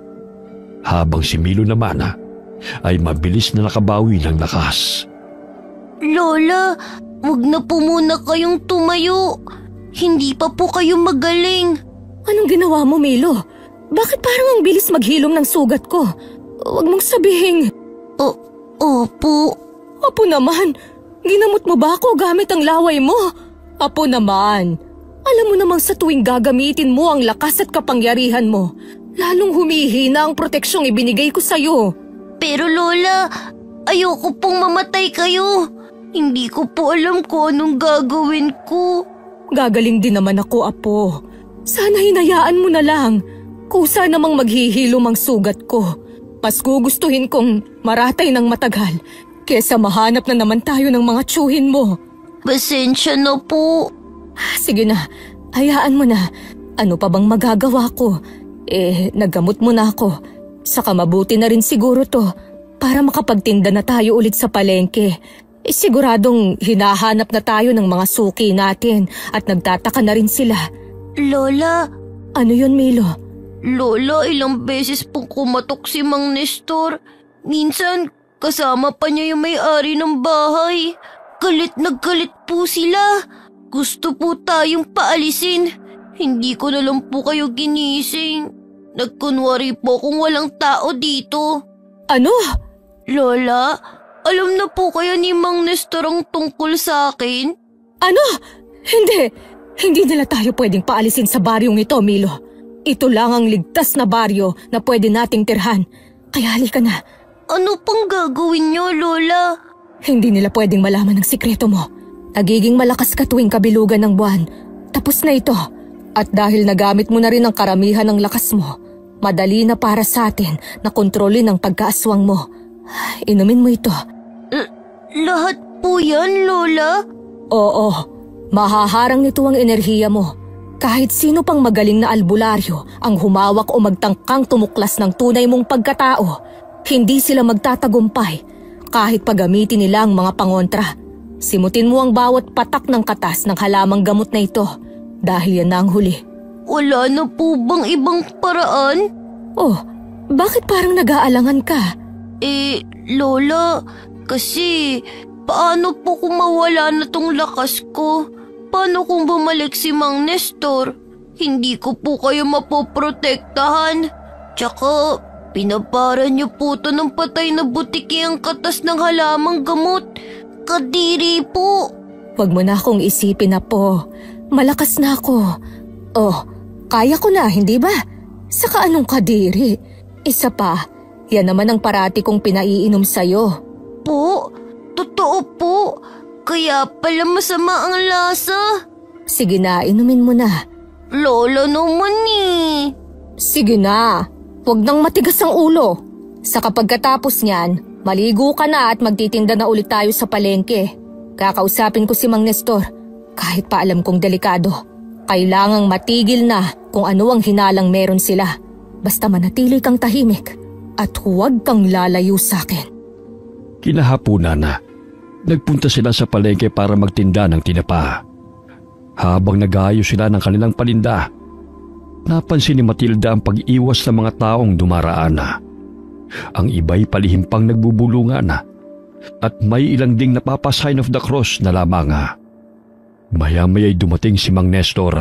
Habang si Milo naman ay mabilis na nakabawi ng lakas. Lola, wag na po muna kayong tumayo. Hindi pa po kayo magaling. Anong ginawa mo, Milo? Bakit parang ang bilis maghilom ng sugat ko? Huwag mong sabihin. Opo. Apo naman, ginamot mo ba ako gamit ang laway mo? Apo naman, alam mo namang sa tuwing gagamitin mo ang lakas at kapangyarihan mo, lalong humihina ang proteksyong ibinigay ko sa'yo. Pero Lola, ayoko pong mamatay kayo. Hindi ko po alam kung anong gagawin ko. Gagaling din naman ako, Apo. Sana hinayaan mo na lang. Kusa namang maghihilom ang sugat ko. Mas gugustuhin kong maratay ng matagal kesa mahanap na naman tayo ng mga tiyuhin mo. Pasensya na po. Sige na, hayaan mo na. Ano pa bang magagawa ko? Naggamot mo na ako. Saka mabuti na rin siguro to para makapagtinda na tayo ulit sa palengke. Siguradong hinahanap na tayo ng mga suki natin at nagtataka na rin sila. Lola. Ano yun, Milo? Lola, ilang beses pong kumatok si Mang Nestor. Minsan, kasama pa niya yung may-ari ng bahay. Galit na galit po sila. Gusto po tayong paalisin. Hindi ko na lang po kayo ginising. Nagkunwari po kung walang tao dito. Ano? Lola, alam na po kaya ni Mang Nestor ang tungkol sa akin? Ano? Hindi nila tayo pwedeng paalisin sa baryong ito, Milo. Ito lang ang ligtas na baryo na pwede nating tirhan. Kaya halika na. Ano pang gagawin niyo, Lola? Hindi nila pwedeng malaman ang sikreto mo. Nagiging malakas ka tuwing kabilugan ng buwan. Tapos na ito. At dahil nagamit mo na rin ang karamihan ng lakas mo, madali na para sa atin na kontrolin ang pagkaaswang mo. Inumin mo ito. Lahat po yan, Lola? Oo. Mahaharang nito ang enerhiya mo. Kahit sino pang magaling na albularyo ang humawak o magtangkang tumuklas ng tunay mong pagkatao, hindi sila magtatagumpay kahit paggamitin nila ang mga pangontra. Simutin mo ang bawat patak ng katas ng halamang gamot na ito dahil yan na ang huli. Wala na po bang ibang paraan? Oh, bakit parang nag-aalangan ka? Lola, kasi paano po kung mawala na tong lakas ko? Paano kung bumalik si Mang Nestor? Hindi ko po kayo mapoprotektahan. Tsaka, pinaparan niyo po to ng patay na butiki ang katas ng halamang gamot. Kadiri po. Huwag mo na akong isipin na po. Malakas na ako. Oh, kaya ko na, hindi ba? Saka anong kadiri? Isa pa, yan naman ang parati kong pinaiinom sa'yo. Po? Totoo po. Kaya pala masama ang lasa. Sige na, inumin mo na. Lola naman Sige na, huwag nang matigas ang ulo. Sa pagkatapos niyan, maligo ka na at magtitinda na ulit tayo sa palengke. Kakausapin ko si Mang Nestor, kahit pa alam kong delikado. Kailangang matigil na kung ano ang hinalang meron sila. Basta manatili kang tahimik at huwag kang lalayo sa akin. Kinahapunan na. Nagpunta sila sa palengke para magtinda ng tinapa. Habang nag-aayos sila ng kanilang paninda, napansin ni Matilda ang pag-iwas ng mga taong dumaraan na. Ang iba'y palihim pang nagbubulungan na at may ilang ding napapa-sign of the cross na lamang. Maya-maya'y dumating si Mang Nestor.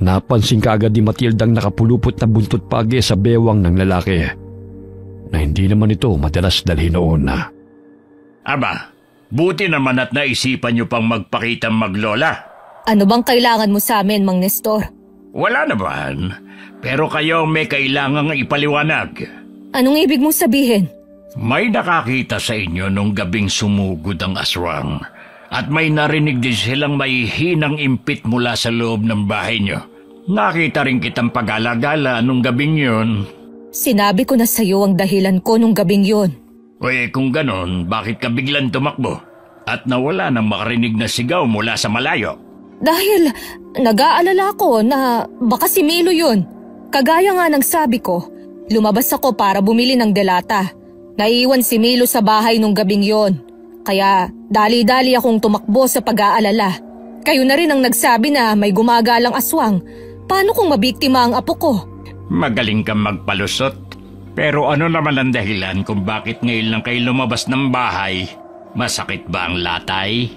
Napansin kaagad ni Matildang nakapulupot na buntot pagi sa bewang ng lalaki na hindi naman ito madalas dalhin noon. Aba, buti naman at naisipan niyo pang magpakitang maglola. Ano bang kailangan mo sa amin, Mang Nestor? Wala naman, pero kayo may kailangang ipaliwanag. Anong ibig mong sabihin? May nakakita sa inyo nung gabing sumugod ang aswang at may narinig din silang may hinang impit mula sa loob ng bahay niyo. Nakita rin kitang pag-alagala nung gabing yun. Sinabi ko na sa'yo ang dahilan ko nung gabing yun. Kung ganon, bakit ka biglang tumakbo at nawala nang makarinig na sigaw mula sa malayo? Dahil nag-aalala ko na baka si Milo yun. Kagaya nga ng sabi ko, lumabas ako para bumili ng delata. Naiiwan si Milo sa bahay nung gabing yon. Kaya dali-dali akong tumakbo sa pag-aalala. Kayo na rin ang nagsabi na may gumagalang aswang. Paano kung mabiktima ang apo ko? Magaling kang magpalusot. Pero ano naman ang dahilan kung bakit ngayon lang kayo lumabas ng bahay? Masakit ba ang latay?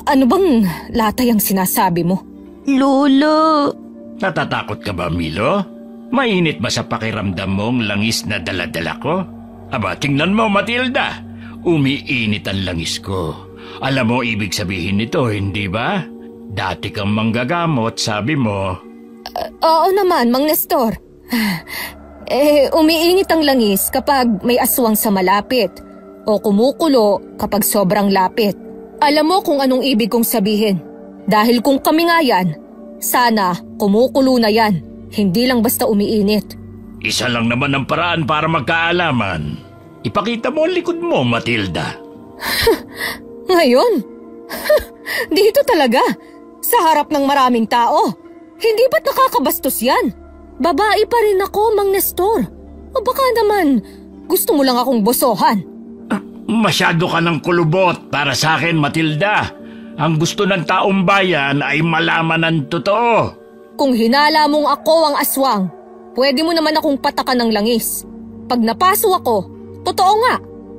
Ano bang latay ang sinasabi mo? Lola! Natatakot ka ba, Milo? Mainit ba sa pakiramdam mo ang langis na daladala ko? Aba, tingnan mo, Matilda. Umiinit ang langis ko. Alam mo ibig sabihin nito, hindi ba? Dati kang manggagamot, sabi mo. Oo naman, Mang Nestor. Umiinit ang langis kapag may aswang sa malapit o kumukulo kapag sobrang lapit. Alam mo kung anong ibig kong sabihin. Dahil kung kami nga yan, sana kumukulo na yan, hindi lang basta umiinit. Isa lang naman ang paraan para magkaalaman. Ipakita mo ang likod mo, Matilda. Ngayon? Dito talaga, sa harap ng maraming tao. Hindi ba't nakakabastos yan? Babae pa rin ako, Mang Nestor. O baka naman, gusto mo lang akong bosohan. Masyado ka ng kulubot para sa akin, Matilda. Ang gusto ng taong bayan ay malaman ang totoo. Kung hinala mong ako ang aswang, pwede mo naman akong patakan ng langis. Pag napaso ako, totoo nga.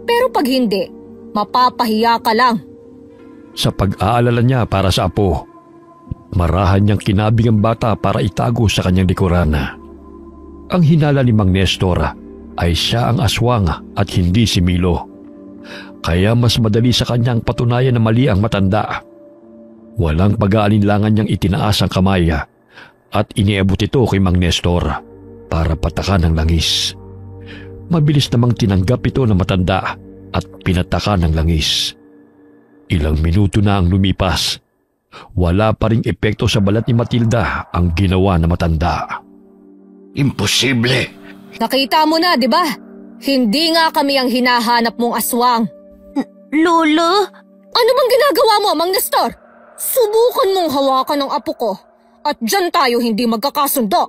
Pero pag hindi, mapapahiya ka lang. Sa pag-aalala niya para sa apo, marahan niyang kinabing ang bata para itago sa kanyang likurana. Ang hinala ni Mang Nestor ay siya ang aswang at hindi si Milo. Kaya mas madali sa kanyang patunayan na mali ang matanda. Walang pag-aalinlangan niyang itinaas ang kamay at iniabot ito kay Mang Nestor para patakan ng langis. Mabilis namang tinanggap ito ng matanda at pinatakan ng langis. Ilang minuto na ang lumipas. Wala pa ring epekto sa balat ni Matilda ang ginawa ng matanda. Imposible! Nakita mo na, di ba? Hindi nga kami ang hinahanap mong aswang. Lola? Ano bang ginagawa mo, Mang Nestor? Subukan mong hawakan ng apo ko at dyan tayo hindi magkakasundo.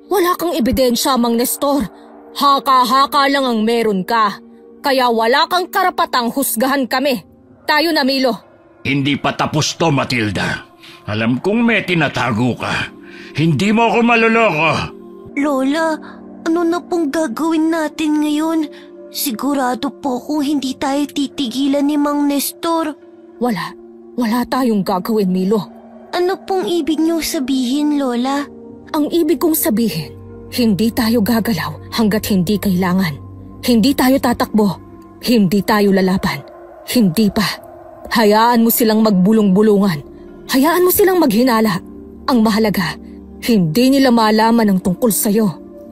Wala kang ebidensya, Mang Nestor. Haka-haka lang ang meron ka. Kaya wala kang karapatang husgahan kami. Tayo na, Milo. Hindi pa tapos to, Matilda. Alam kong may tinatago ka. Hindi mo ako maluloko. Lola, ano na pong gagawin natin ngayon? Sigurado po kung hindi tayo titigilan ni Mang Nestor. Wala tayong gagawin, Milo. Ano pong ibig niyo sabihin, Lola? Ang ibig kong sabihin, hindi tayo gagalaw hanggat hindi kailangan. Hindi tayo tatakbo. Hindi tayo lalaban. Hindi pa. Hayaan mo silang magbulong-bulungan. Hayaan mo silang maghinala. Ang mahalaga, hindi nila malaman ang tungkol sa'yo.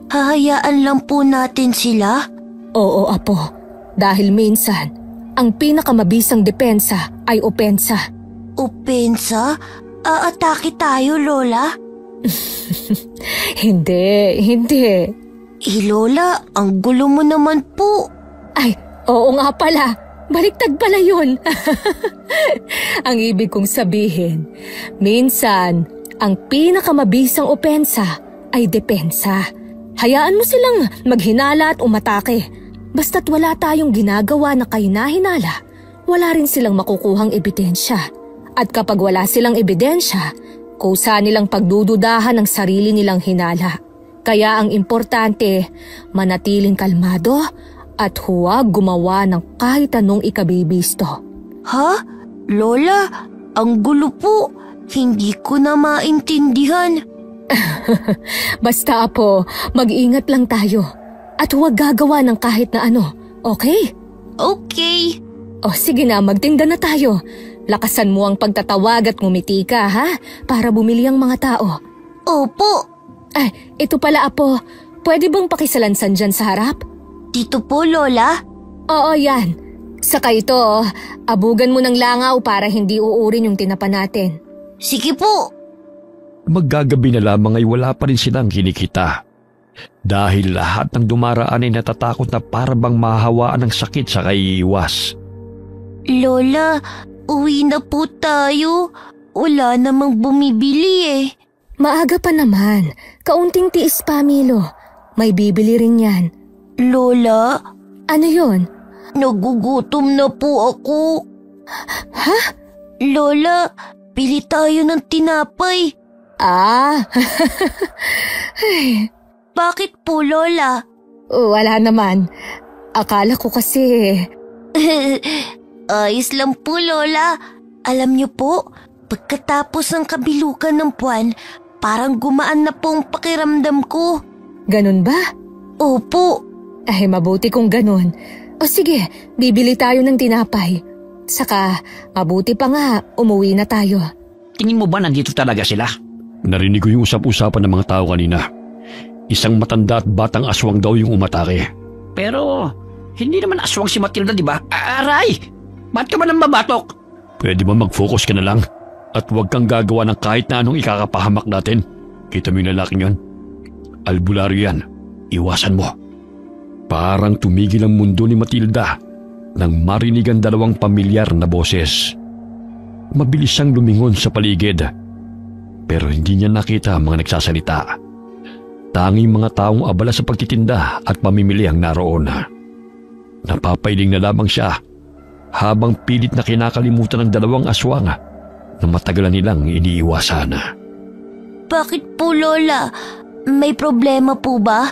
Hahayaan lang po natin sila? Oo, apo. Dahil minsan, ang pinakamabisang depensa ay opensa. Opensa? Aatake tayo, Lola? Hindi. Lola, ang gulo mo naman po. Ay, oo nga pala. Baliktad pala yun. Ang ibig kong sabihin, minsan, ang pinakamabisang opensa ay depensa. Hayaan mo silang maghinala at umatake. Basta't wala tayong ginagawa na kahinahinala, wala rin silang makukuhang ebidensya. At kapag wala silang ebidensya, kusa nilang pagdududahan ng sarili nilang hinala. Kaya ang importante, manatiling kalmado at huwag gumawa ng kahit anong ikabibisto. Ha? Lola, ang gulo po. Hindi ko na maintindihan. Basta apo, mag-ingat lang tayo. At huwag gagawa ng kahit na ano, okay? Okay. O sige na, magtinda na tayo. Lakasan mo ang pagtatawag at ngumiti ka, ha? Para bumili ang mga tao. Opo. Ay, ito pala apo. Pwede bang pakisalansan dyan sa harap? Dito po, Lola? Oo, yan. Saka ito, abugan mo ng langaw para hindi uurin yung tinapa natin. Sige po. Maggagabi na lamang ay wala pa rin silang kinikita. Dahil lahat ng dumaraan ay natatakot na parabang mahawaan ng sakit sa kaiiwas. Lola, uwi na po tayo. Wala namang bumibili eh. Maaga pa naman. Kaunting tiis pa, Milo. May bibili rin yan. Lola? Ano yon? Nagugutom na po ako. Ha? Lola, pili tayo ng tinapay. Ah, Bakit po, Lola? wala naman. Akala ko kasi... Ayos lang po, Lola. Alam niyo po, pagkatapos ng kabilugan ng buwan, parang gumaan na po ang pakiramdam ko. Ganun ba? Opo. Ay, mabuti kung ganun. O sige, bibili tayo ng tinapay. Saka, mabuti pa nga, umuwi na tayo. Tingin mo ba nandito talaga sila? Narinig ko yung usap-usapan ng mga tao kanina. Isang matanda at batang aswang daw yung umatake. Pero, hindi naman aswang si Matilda, di ba? Aray! Ba't ka ba nang babatok? Pwede ba mag-focus ka na lang? At huwag kang gagawa ng kahit na anong ikakapahamak natin. Kita mo yung lalaking yun? Albularyo yan. Iwasan mo. Parang tumigil ang mundo ni Matilda nang marinig ang dalawang pamilyar na boses. Mabilis siyang lumingon sa paligid. Pero hindi niya nakita ang mga nagsasalita. Tanging mga taong abala sa pagtitinda at pamimili ang naroon. Napapailing na lamang siya habang pilit na kinakalimutan ng dalawang aswang na matagalan nilang iniiwasan. Bakit po, Lola? May problema po ba?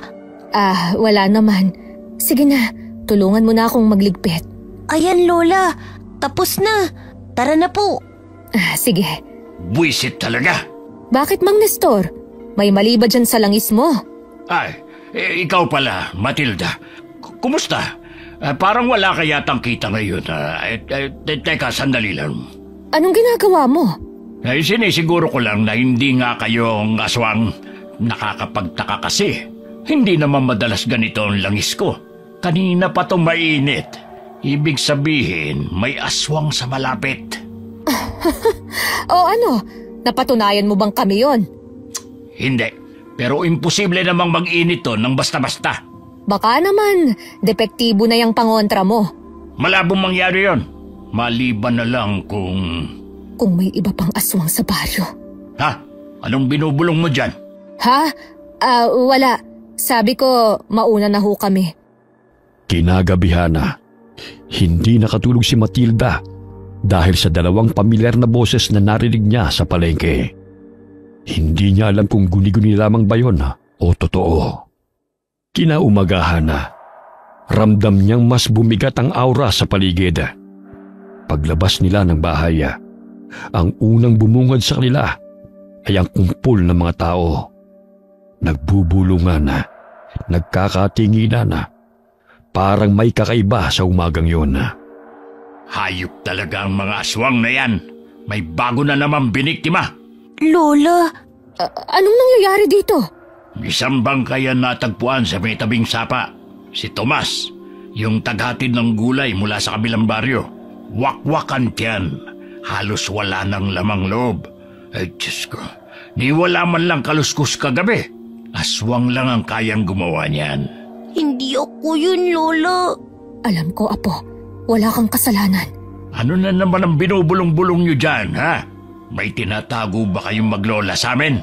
Wala naman. Sige na, tulungan mo na akong magligpit. Ayan, Lola. Tapos na. Tara na po. Sige. Buisit talaga. Bakit, Mang Nestor? May mali ba dyan sa langis mo? Ay, ikaw pala, Matilda. Kumusta? Parang wala ka yatang kita ngayon. Teka, sandali lang. Anong ginagawa mo? Sinisiguro ko lang na hindi nga kayong aswang. Nakakapagtaka kasi. Hindi naman madalas ganito ang langis ko. Kanina pa to mainit. Ibig sabihin, may aswang sa malapit. O ano? Napatunayan mo bang kami yon? Hindi. Pero imposible namang mag-init to ng basta-basta. Baka naman, depektibo na yung pangontra mo. Malabong mangyari yon. Maliban na lang kung... Kung may iba pang aswang sa baryo. Ha? Anong binubulong mo dyan? Ha? Wala. Sabi ko, mauna na ho kami. Kinagabihan na. Hindi nakatulog si Matilda dahil sa dalawang pamilyar na boses na narinig niya sa palengke. Hindi niya alam kung guni-guni lamang ba yun o totoo. Kinaumagahan na. Ramdam niyang mas bumigat ang aura sa paligid. Paglabas nila ng bahay, ang unang bumungad sa kanila ay ang kumpul ng mga tao. Nagbubulungan, nagkakatinginan, parang may kakaiba sa umagang yun. Hayop talaga ang mga aswang na yan. May bago na naman biniktima. Lola! Anong nangyayari dito? Isang bangkay ang natagpuan sa may tabing sapa. Si Tomas, yung taghatid ng gulay mula sa kabilang baryo. Wakwakan tiyan. Halos wala nang lamang loob. Ay, Diyos ko. Ni wala man lang kaluskus kagabi. Aswang lang ang kayang gumawa niyan. Hindi ako yun, Lola. Alam ko, Apo. Wala kang kasalanan. Ano na naman ang binubulong-bulong niyo dyan, ha? May tinatago ba kayong maglola sa amin?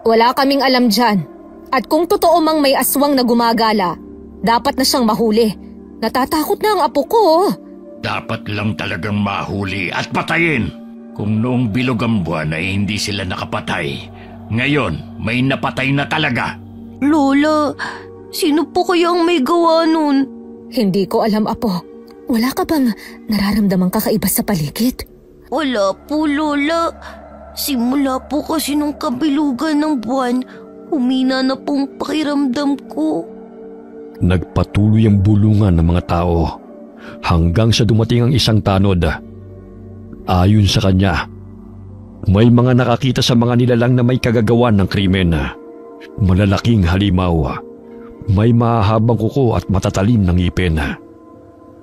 Wala kaming alam dyan. At kung totoo mang may aswang na gumagala, dapat na siyang mahuli. Natatakot na ang apo ko. Dapat lang talagang mahuli at patayin. Kung noong bilog ang buwan ay hindi sila nakapatay, ngayon may napatay na talaga. Lola, sino po kaya ang may gawa nun? Hindi ko alam, Apo. Wala ka bang nararamdamang kakaiba sa paligid? Wala po, Lola. Simula po kasi nung kabilugan ng buwan, humina na pong pakiramdam ko. Nagpatuloy ang bulungan ng mga tao hanggang sa dumating ang isang tanod. Ayon sa kanya, may mga nakakita sa mga nilalang na may kagagawan ng krimen. Malalaking halimaw, may mahahabang kuko at matatalim ng ngipin.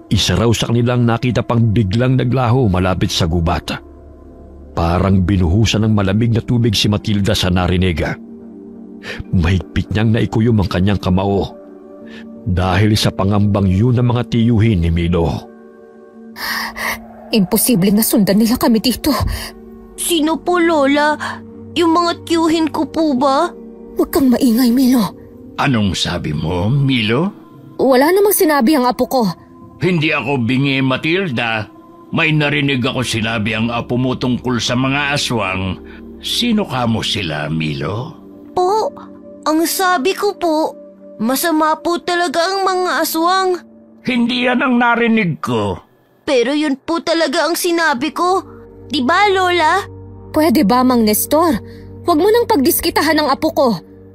Isa raw sa kanilang nakita pang biglang naglaho malapit sa gubat. Parang binuhusan ng malamig na tubig si Matilda sa narinig. Mahigpit niyang naikuyom ang kanyang kamao dahil sa pangambang yun ng mga tiyuhin ni Milo. Imposibleng nasundan nila kami dito. Sino po, Lola? Yung mga tiyuhin ko po ba? Huwag kang maingay, Milo. Anong sabi mo, Milo? Wala namang sinabi ang apo ko. Hindi ako bingi, Matilda. May narinig ako sinabi ang apo mo tungkol sa mga aswang. Sino kamo sila, Milo? Po, ang sabi ko po, masama po talaga ang mga aswang. Hindi yan ang narinig ko. Pero yun po talaga ang sinabi ko. Diba, Lola? Pwede ba, Mang Nestor? Huwag mo nang pagdiskitahan ng apo ko.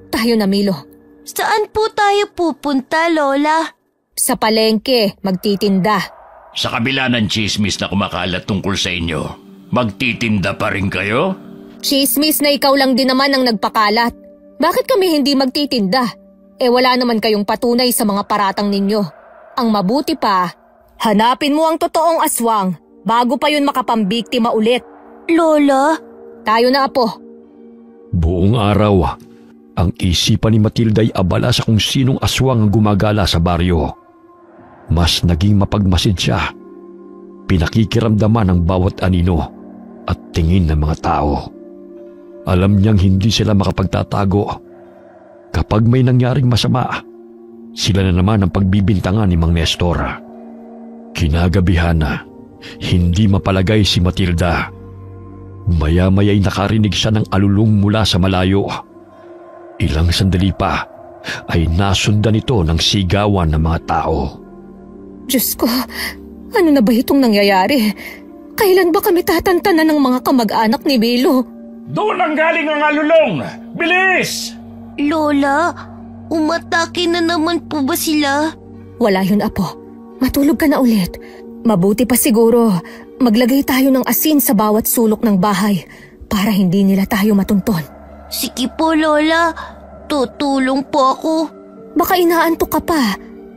Tayo na, Milo. Saan po tayo pupunta, Lola? Sa palengke, magtitinda. Sa kabila ng chismis na kumakalat tungkol sa inyo, magtitinda pa rin kayo? Chismis na ikaw lang din naman ang nagpakalat. Bakit kami hindi magtitinda? Wala naman kayong patunay sa mga paratang ninyo. Ang mabuti pa, hanapin mo ang totoong aswang bago pa yun makapambiktima ulit. Lola? Tayo na, apo. Buong araw, ang isipan ni Matilda'y abala sa kung sinong aswang ang gumagala sa baryo. Mas naging mapagmasid siya. Pinakikiramdaman ang bawat anino at tingin ng mga tao. Alam niyang hindi sila makapagtatago. Kapag may nangyaring masama, sila na naman ang pagbibintangan ni Mang Nestor. Kinagabihan na, hindi mapalagay si Matilda. Maya-maya'y nakarinig siya ng alulong mula sa malayo. Ilang sandali pa ay nasundan ito ng sigawan ng mga tao. Diyos ko, ano na ba itong nangyayari? Kailan ba kami tatantanan ng mga kamag-anak ni Milo? Doon ang galing ang alulong! Bilis! Lola, umatake na naman po ba sila? Wala yun, apo. Matulog ka na ulit. Mabuti pa siguro, maglagay tayo ng asin sa bawat sulok ng bahay para hindi nila tayo matunton. Sige po, Lola. Tutulong po ako. Baka inaantok ka pa.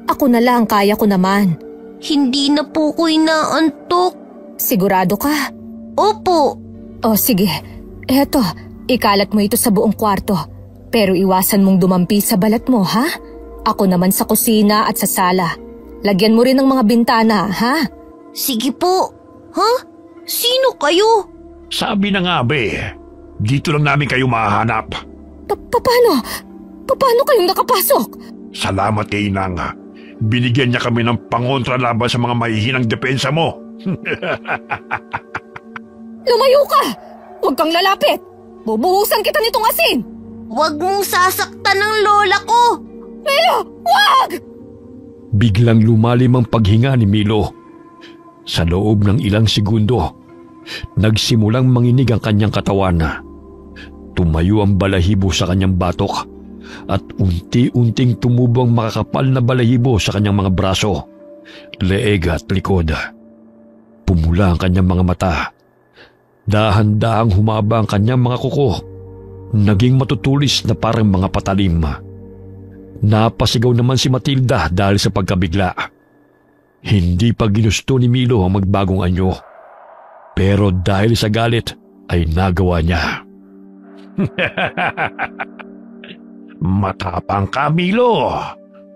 Ako na lang, kaya ko naman. Hindi na po ko inaantok. Sigurado ka? Opo. O sige, eto, ikalat mo ito sa buong kwarto. Pero iwasan mong dumampi sa balat mo, ha? Ako naman sa kusina at sa sala. Lagyan mo rin ng mga bintana, ha? Sige po. Ha? Sino kayo? Sabi na nga, be. Dito lang namin kayo mahahanap. Paano? Paano kayong nakapasok? Salamat kay Inang. Binigyan niya kami ng pangontra laban sa mga mahihinang depensa mo. Lumayo ka! Huwag kang lalapit! Bubuhusan kita nitong asin! Huwag mong sasaktan ng lola ko! Milo! Huwag! Biglang lumalim ang paghinga ni Milo. Sa loob ng ilang segundo, nagsimulang manginig ang kanyang katawan. Tumayo ang balahibo sa kanyang batok at unti-unting tumubo ang makakapal na balahibo sa kanyang mga braso, leeg at likod. Pumula ang kanyang mga mata. Dahan-dahang humaba ang kanyang mga kuko. Naging matutulis na parang mga patalim. Napasigaw naman si Matilda dahil sa pagkabigla. Hindi pa ginusto ni Milo ang magbagong anyo. Pero dahil sa galit ay nagawa niya. Matapang ka, Milo.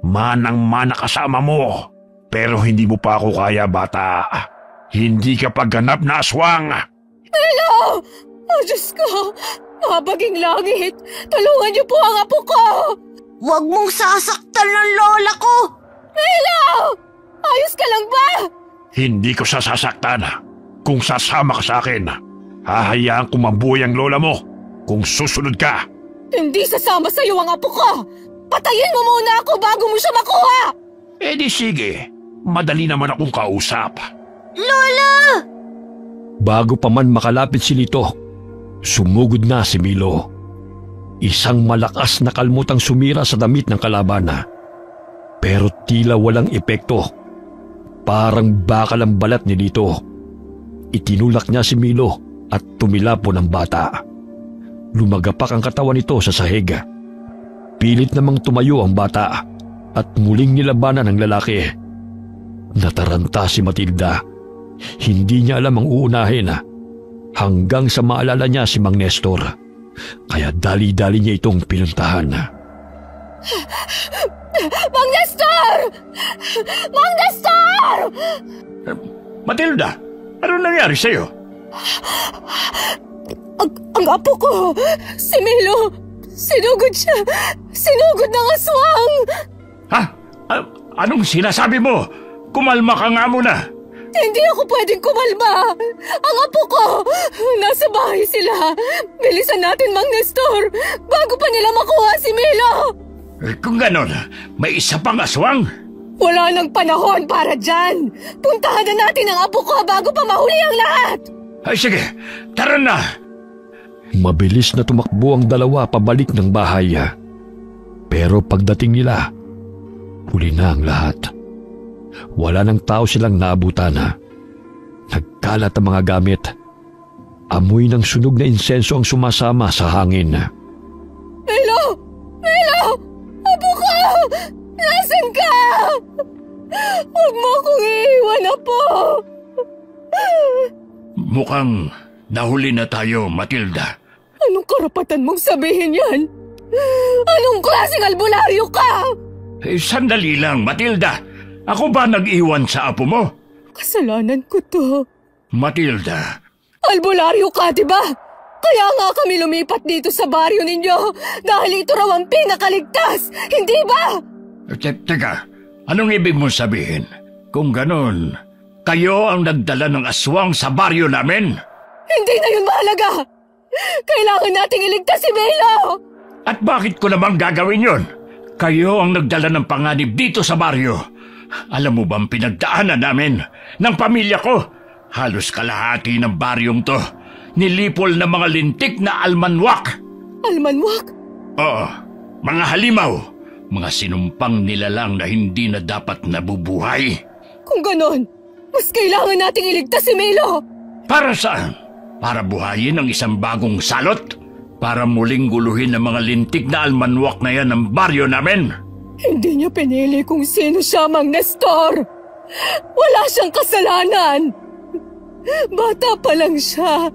Manang-mana kasama mo. Pero hindi mo pa ako kaya, bata. Hindi ka pagganap na aswang. Milo! Oh, Diyos ko! Mabaging langit! Tulungan niyo po ang apo ko! Huwag mong sasaktan ng lola ko! Milo! Ayos ka lang ba? Hindi ko sasaktan. Kung sasama ka sa akin, hahayaan kong mabuhay ang lola mo kung susunod ka. Hindi sasama sa iyo ang apo ko! Patayin mo muna ako bago mo siya makuha! Eh di sige, madali naman akong kausap. Lola! Bago pa man makalapit si Lito, sumugod na si Milo. Isang malakas na kalmutang sumira sa damit ng kalaban. Pero tila walang epekto. Parang bakal ang balat ni Lito. Itinulak niya si Milo at tumilapon ang bata. Lumagapak ang katawan nito sa sahig. Pilit namang tumayo ang bata at muling nilabanan ng lalaki. Nataranta si Matilda. Hindi niya alam ang uunahin hanggang sa maalala niya si Mang Nestor. Kaya dali-dali niya itong pinuntahan. Mang Nestor! Mang Nestor! Matilda, ano nangyari sa'yo? Ang apo ko, si Milo, sinugod siya. Sinugod ng aswang. Ha? Anong sinasabi mo? Kumalma ka nga muna. Hindi ako pwedeng kumalma! Ang apo ko! Nasa bahay sila! Bilisan natin, Mang Nestor! Bago pa nila makuha si Milo! Kung ganon, may isa pang aswang? Wala nang panahon para dyan! Puntahan na natin ang apo ko bago pa mahuli ang lahat! Ay sige, tara na! Mabilis na tumakbo ang dalawa pabalik ng bahay. Pero pagdating nila, huli na ang lahat. Wala nang tao silang naabutan. Nagkalat ang mga gamit. Amoy ng sunog na insenso ang sumasama sa hangin. Milo! Milo! Apo ko! Nasaan ka? Huwag mo akong iiwan, Apo! Mukhang nahuli na tayo, Matilda. Anong karapatan mong sabihin yan? Anong klaseng albularyo ka? Sandali lang, Matilda. Ako ba nag-iwan sa apo mo? Kasalanan ko to. Matilda. Albularyo ka, diba? Kaya nga kami lumipat dito sa baryo ninyo dahil ito raw ang pinakaligtas, hindi ba? Teka, anong ibig mong sabihin? Kung ganon, kayo ang nagdala ng aswang sa baryo namin? Hindi na yun mahalaga! Kailangan nating iligtas si Milo! At bakit ko namang gagawin yun? Kayo ang nagdala ng panganib dito sa baryo. Alam mo bang pinagdaanan namin ng pamilya ko? Halos kalahati ng baryong to nilipol ng mga lintik na almanwak. Almanwak? Oo, mga halimaw. Mga sinumpang nilalang na hindi na dapat nabubuhay. Kung ganon, mas kailangan nating iligtas si Milo. Para saan? Para buhayin ang isang bagong salot? Para muling guluhin ang mga lintik na almanwak na yan ng baryo namin? Hindi niya pinili kung sino siya, Mang Nestor. Wala siyang kasalanan. Bata pa lang siya,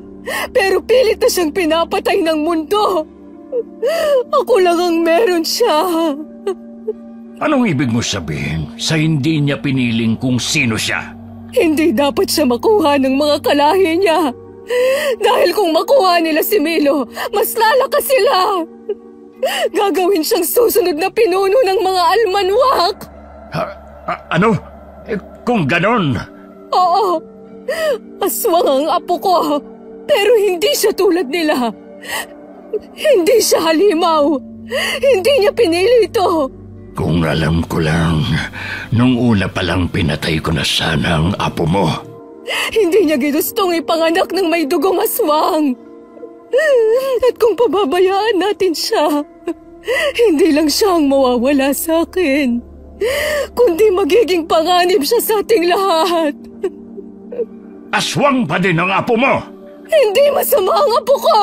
pero pilit na siyang pinapatay ng mundo. Ako lang ang meron siya. Anong ibig mo sabihin sa hindi niya piniling kung sino siya? Hindi dapat siya makuha ng mga kalahi niya. Dahil kung makuha nila si Milo, mas lalakas sila. Gagawin siyang susunod na pinuno ng mga almanwak. Ano? Kung ganon? Oo. Aswang ang apo ko. Pero hindi siya tulad nila. Hindi siya halimaw. Hindi niya pinili ito. Kung alam ko lang, nung una pa lang pinatay ko na sana ang apo mo. Hindi niya ginustong ipanganak ng may dugong aswang. At kung pababayaan natin siya, hindi lang siya ang mawawala sa akin, kundi magiging panganib siya sa ating lahat. Aswang pa din ang apo mo! Hindi masama ang apo ko!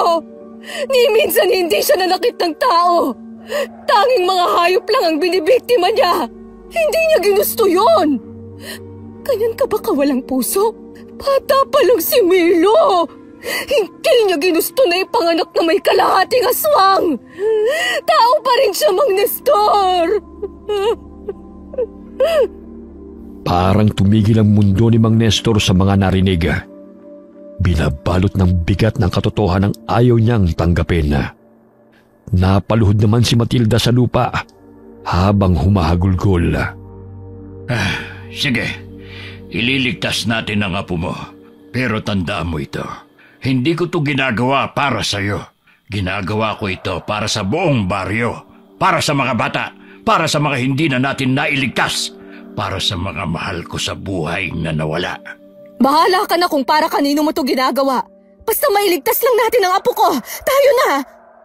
Ni minsan hindi siya nanakit ng tao. Tanging mga hayop lang ang binibiktima niya. Hindi niya ginusto yun. Ganyan ka ba kawalang puso? Bata pa lang si Milo. Hindi niya ginusto na ipanganak na may kalahating aswang. Tao pa rin siya, Mang Nestor. Parang tumigil ang mundo ni Mang Nestor sa mga narinig. Binabalot ng bigat ng katotohanan ang ayaw niyang tanggapin. Napaluhod naman si Matilda sa lupa habang humahagulgol. Sige, ililigtas natin ang apo mo. Pero tandaan mo ito. Hindi ko ito ginagawa para sa'yo. Ginagawa ko ito para sa buong baryo. Para sa mga bata. Para sa mga hindi na natin nailigtas. Para sa mga mahal ko sa buhay na nawala. Bahala ka na kung para kanino mo ito ginagawa. Basta mailigtas lang natin ang apo ko. Tayo na!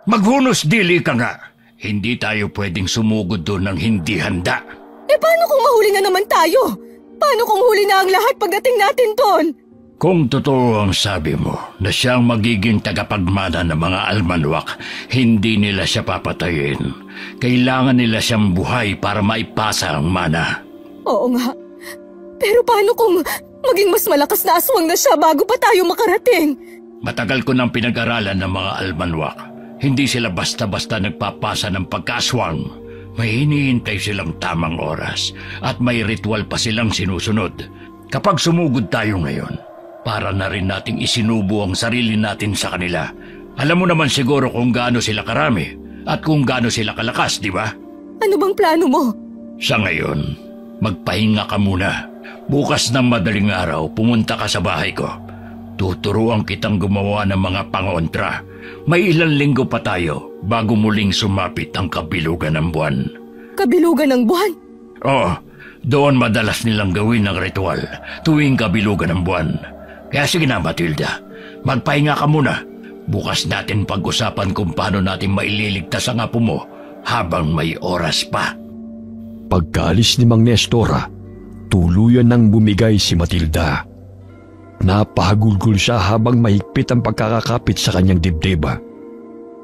Maghunos dili ka nga. Hindi tayo pwedeng sumugod doon ng hindi handa. Paano kung mahuli na naman tayo? Paano kung huli na ang lahat pagdating natin doon? Kung totoo ang sabi mo na siyang magiging tagapagmana ng mga almanwak, hindi nila siya papatayin. Kailangan nila siyang buhay para maipasa ang mana. Oo nga. Pero paano kung maging mas malakas na aswang na siya bago pa tayo makarating? Matagal ko nang pinag-aralan ng mga almanwak. Hindi sila basta-basta nagpapasa ng pagkaswang. May hinihintay silang tamang oras at may ritual pa silang sinusunod. Kapag sumugod tayo ngayon, para na rin nating isinubo ang sarili natin sa kanila. Alam mo naman siguro kung gaano sila karami at kung gaano sila kalakas, di ba? Ano bang plano mo? Sa ngayon, magpahinga ka muna. Bukas ng madaling araw, pumunta ka sa bahay ko. Tuturuan kitang gumawa ng mga pangontra. May ilang linggo pa tayo bago muling sumapit ang kabilugan ng buwan. Kabilugan ng buwan? Oo, doon madalas nilang gawin ang ritual tuwing kabilugan ng buwan. Kaya sige na, Matilda, magpahinga ka muna. Bukas natin pag-usapan kung paano natin maililigtas ang apo mo habang may oras pa. Pagkaalis ni Mang Nestor, tuluyan nang bumigay si Matilda. Napahagulgol siya habang mahigpit ang pagkakakapit sa kanyang dibdib.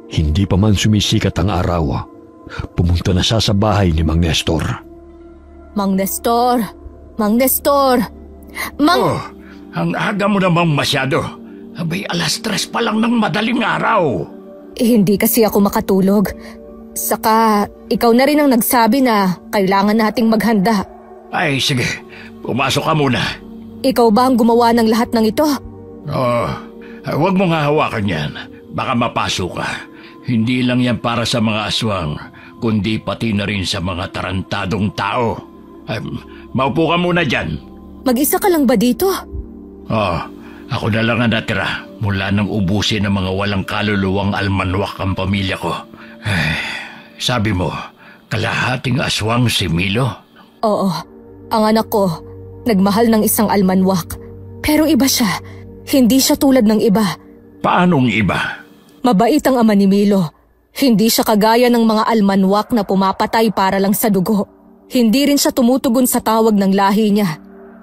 Hindi pa man sumisikat ang araw, pumunta na siya sa bahay ni Mang Nestor. Mang Nestor! Mang Nestor! Oh, ang aga mo namang masyado. Abay, 3:00 pa lang ng madaling araw. Hindi kasi ako makatulog. Saka, ikaw na rin ang nagsabi na kailangan nating maghanda. Ay, sige. Pumasok ka muna. Ikaw ba ang gumawa ng lahat ng ito? Oo. Huwag mong hahawakan yan. Baka mapasok ka. Hindi lang yan para sa mga aswang, kundi pati na rin sa mga tarantadong tao. Maupo ka muna dyan. Mag-isa ka lang ba dito? Oo. Ako na lang ang natira mula nang ubusin ng mga walang kaluluwang almanwak ang pamilya ko. Ay, sabi mo, kalahating aswang si Milo? Oo, ang anak ko, nagmahal ng isang almanwak. Pero iba siya, hindi siya tulad ng iba. Paanong iba? Mabait ang ama ni Milo. Hindi siya kagaya ng mga almanwak na pumapatay para lang sa dugo. Hindi rin siya tumutugon sa tawag ng lahi niya.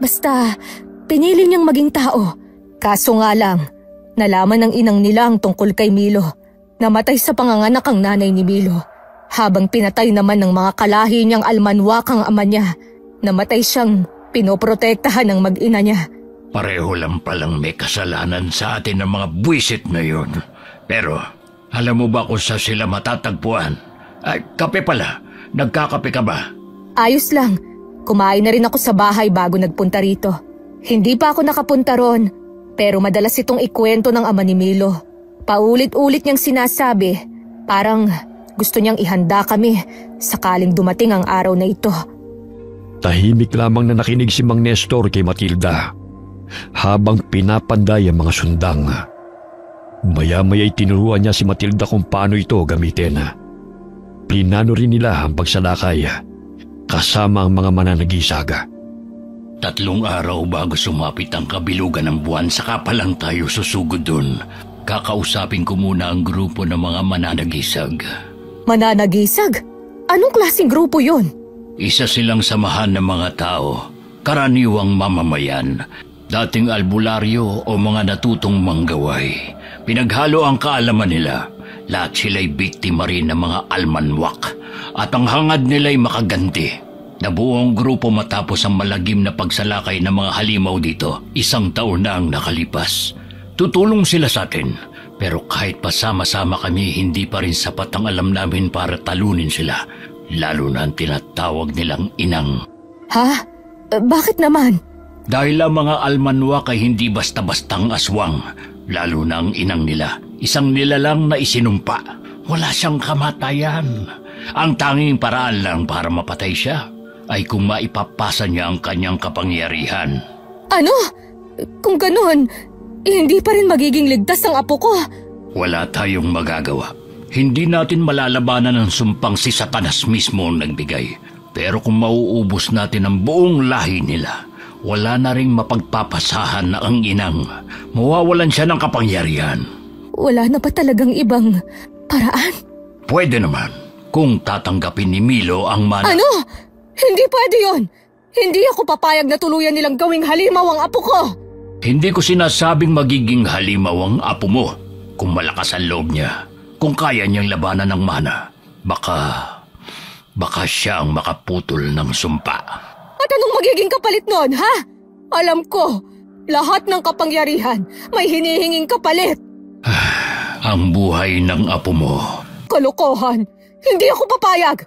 Basta, pinili niyang maging tao. Kaso nga lang, nalaman ng inang nila ang tungkol kay Milo. Namatay sa panganganak ang nanay ni Milo. Habang pinatay naman ng mga kalahi niyang almanwak ang ama niya, namatay siyang pinoprotektahan ng mag-ina niya. Pareho lang palang may kasalanan sa atin ng mga buwisit na yun. Pero, alam mo ba kung saan sila matatagpuan? Ay, kape pala. Nagkakape ka ba? Ayos lang. Kumain na rin ako sa bahay bago nagpunta rito. Hindi pa ako nakapunta ron, pero madalas itong ikwento ng ama ni Milo. Paulit-ulit niyang sinasabi, parang gusto niyang ihanda kami sakaling dumating ang araw na ito. Tahimik lamang na nakinig si Mang Nestor kay Matilda habang pinapanday ang mga sundang. Maya-maya'y tinuruan niya si Matilda kung paano ito gamitin. Plinano rin nila ang pagsalakay kasama ang mga mananagisag. 3 araw bago sumapit ang kabilugan ng buwan, saka pa lang tayo susugod dun. Kakausapin ko muna ang grupo ng mga mananagisag. Mananagisag? Anong klaseng grupo yun? Isa silang samahan ng mga tao, karaniwang mamamayan, dating albularyo o mga natutong manggaway. Pinaghalo ang kaalaman nila. Lahat sila'y biktima rin ng mga almanwak at ang hangad nila'y makaganti. Nabuo ang grupo matapos ang malagim na pagsalakay ng mga halimaw dito. 1 taon na ang nakalipas. Tutulong sila sa atin, pero kahit pasama-sama kami, hindi pa rin sapat ang alam namin para talunin sila. Lalo na ang tinatawag nilang inang. Ha? Bakit naman? Dahil ang mga almanwak ay hindi basta-bastang aswang, lalo na ang inang nila. Isang nilalang na isinumpa. Wala siyang kamatayan. Ang tanging paraan lang para mapatay siya ay kung maipapasa niya ang kanyang kapangyarihan. Ano? Kung ganoon, hindi pa rin magiging ligtas ang apo ko. Wala tayong magagawa. Hindi natin malalabanan ang sumpang si Satanas mismo ang nagbigay. Pero kung mauubos natin ang buong lahi nila, wala na ring mapagpapasahan na ang inang. Mawawalan siya ng kapangyarihan. Wala na ba talagang ibang paraan? Pwede naman, kung tatanggapin ni Milo ang Ano? Hindi pwede yun! Hindi ako papayag na tuluyan nilang gawing halimaw ang apo ko! Hindi ko sinasabing magiging halimaw ang apo mo kung malakas ang loob niya. Kung kaya niyang labanan ng mana, baka siya ang makaputol ng sumpa. At anong magiging kapalit nun, ha? Alam ko, lahat ng kapangyarihan may hinihinging kapalit. Ang buhay ng apo mo. Kalokohan! Hindi ako papayag!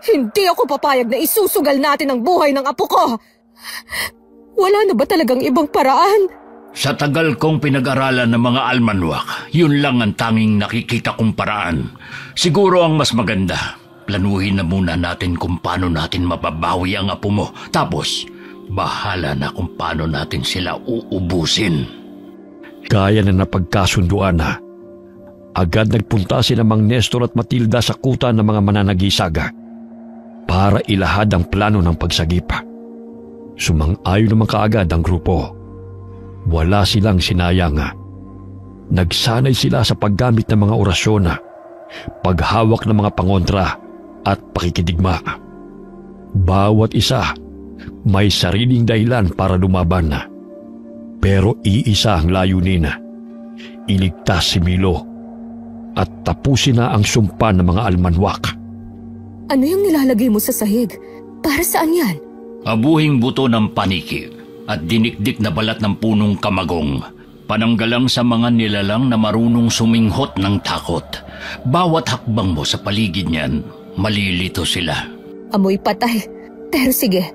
Hindi ako papayag na isusugal natin ang buhay ng apo ko! Wala na ba talagang ibang paraan? Sa tagal kong pinag-aralan ng mga almanwak, yun lang ang tanging nakikita kong paraan. Siguro ang mas maganda, planuhin na muna natin kung paano natin mababawi ang apo mo. Tapos, Bahala na kung paano natin sila uubusin. Gaya na napagkasunduan na, agad nagpunta sina Mang Nestor at Matilda sa kuta ng mga mananagisaga para ilahad ang plano ng pagsagip. Sumang-ayon naman kaagad ang grupo. Wala silang sinayang. Nagsanay sila sa paggamit ng mga orasyon, paghawak ng mga pangontra at pakikidigma. Bawat isa may sariling dahilan para lumaban. Pero iisa ang layunin, iligtas si Milo at tapusin na ang sumpa ng mga almanwak. Ano yung nilalagay mo sa sahig? Para saan yan? Abuhing buto ng paniki at dinikdik na balat ng punong kamagong. Pananggalang sa mga nilalang na marunong suminghot ng takot. Bawat hakbang mo sa paligid niyan, malilito sila. Amoy patay. Pero sige,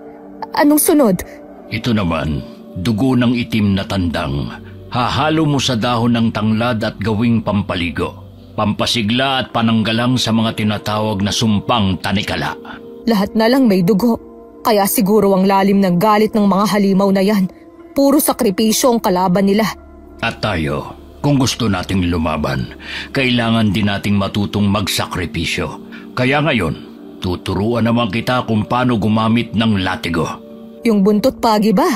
anong sunod? Ito naman, dugo ng itim na tandang. Hahalo mo sa dahon ng tanglad at gawing pampaligo. Pampasigla at pananggalang sa mga tinatawag na sumpang tanikala. Lahat na lang may dugo. Kaya siguro ang lalim ng galit ng mga halimaw na yan. Puro sakripisyo ang kalaban nila. At tayo, kung gusto nating lumaban, kailangan din nating matutong magsakripisyo. Kaya ngayon, tuturuan naman kita kung paano gumamit ng latigo. Yung buntot pagi ba?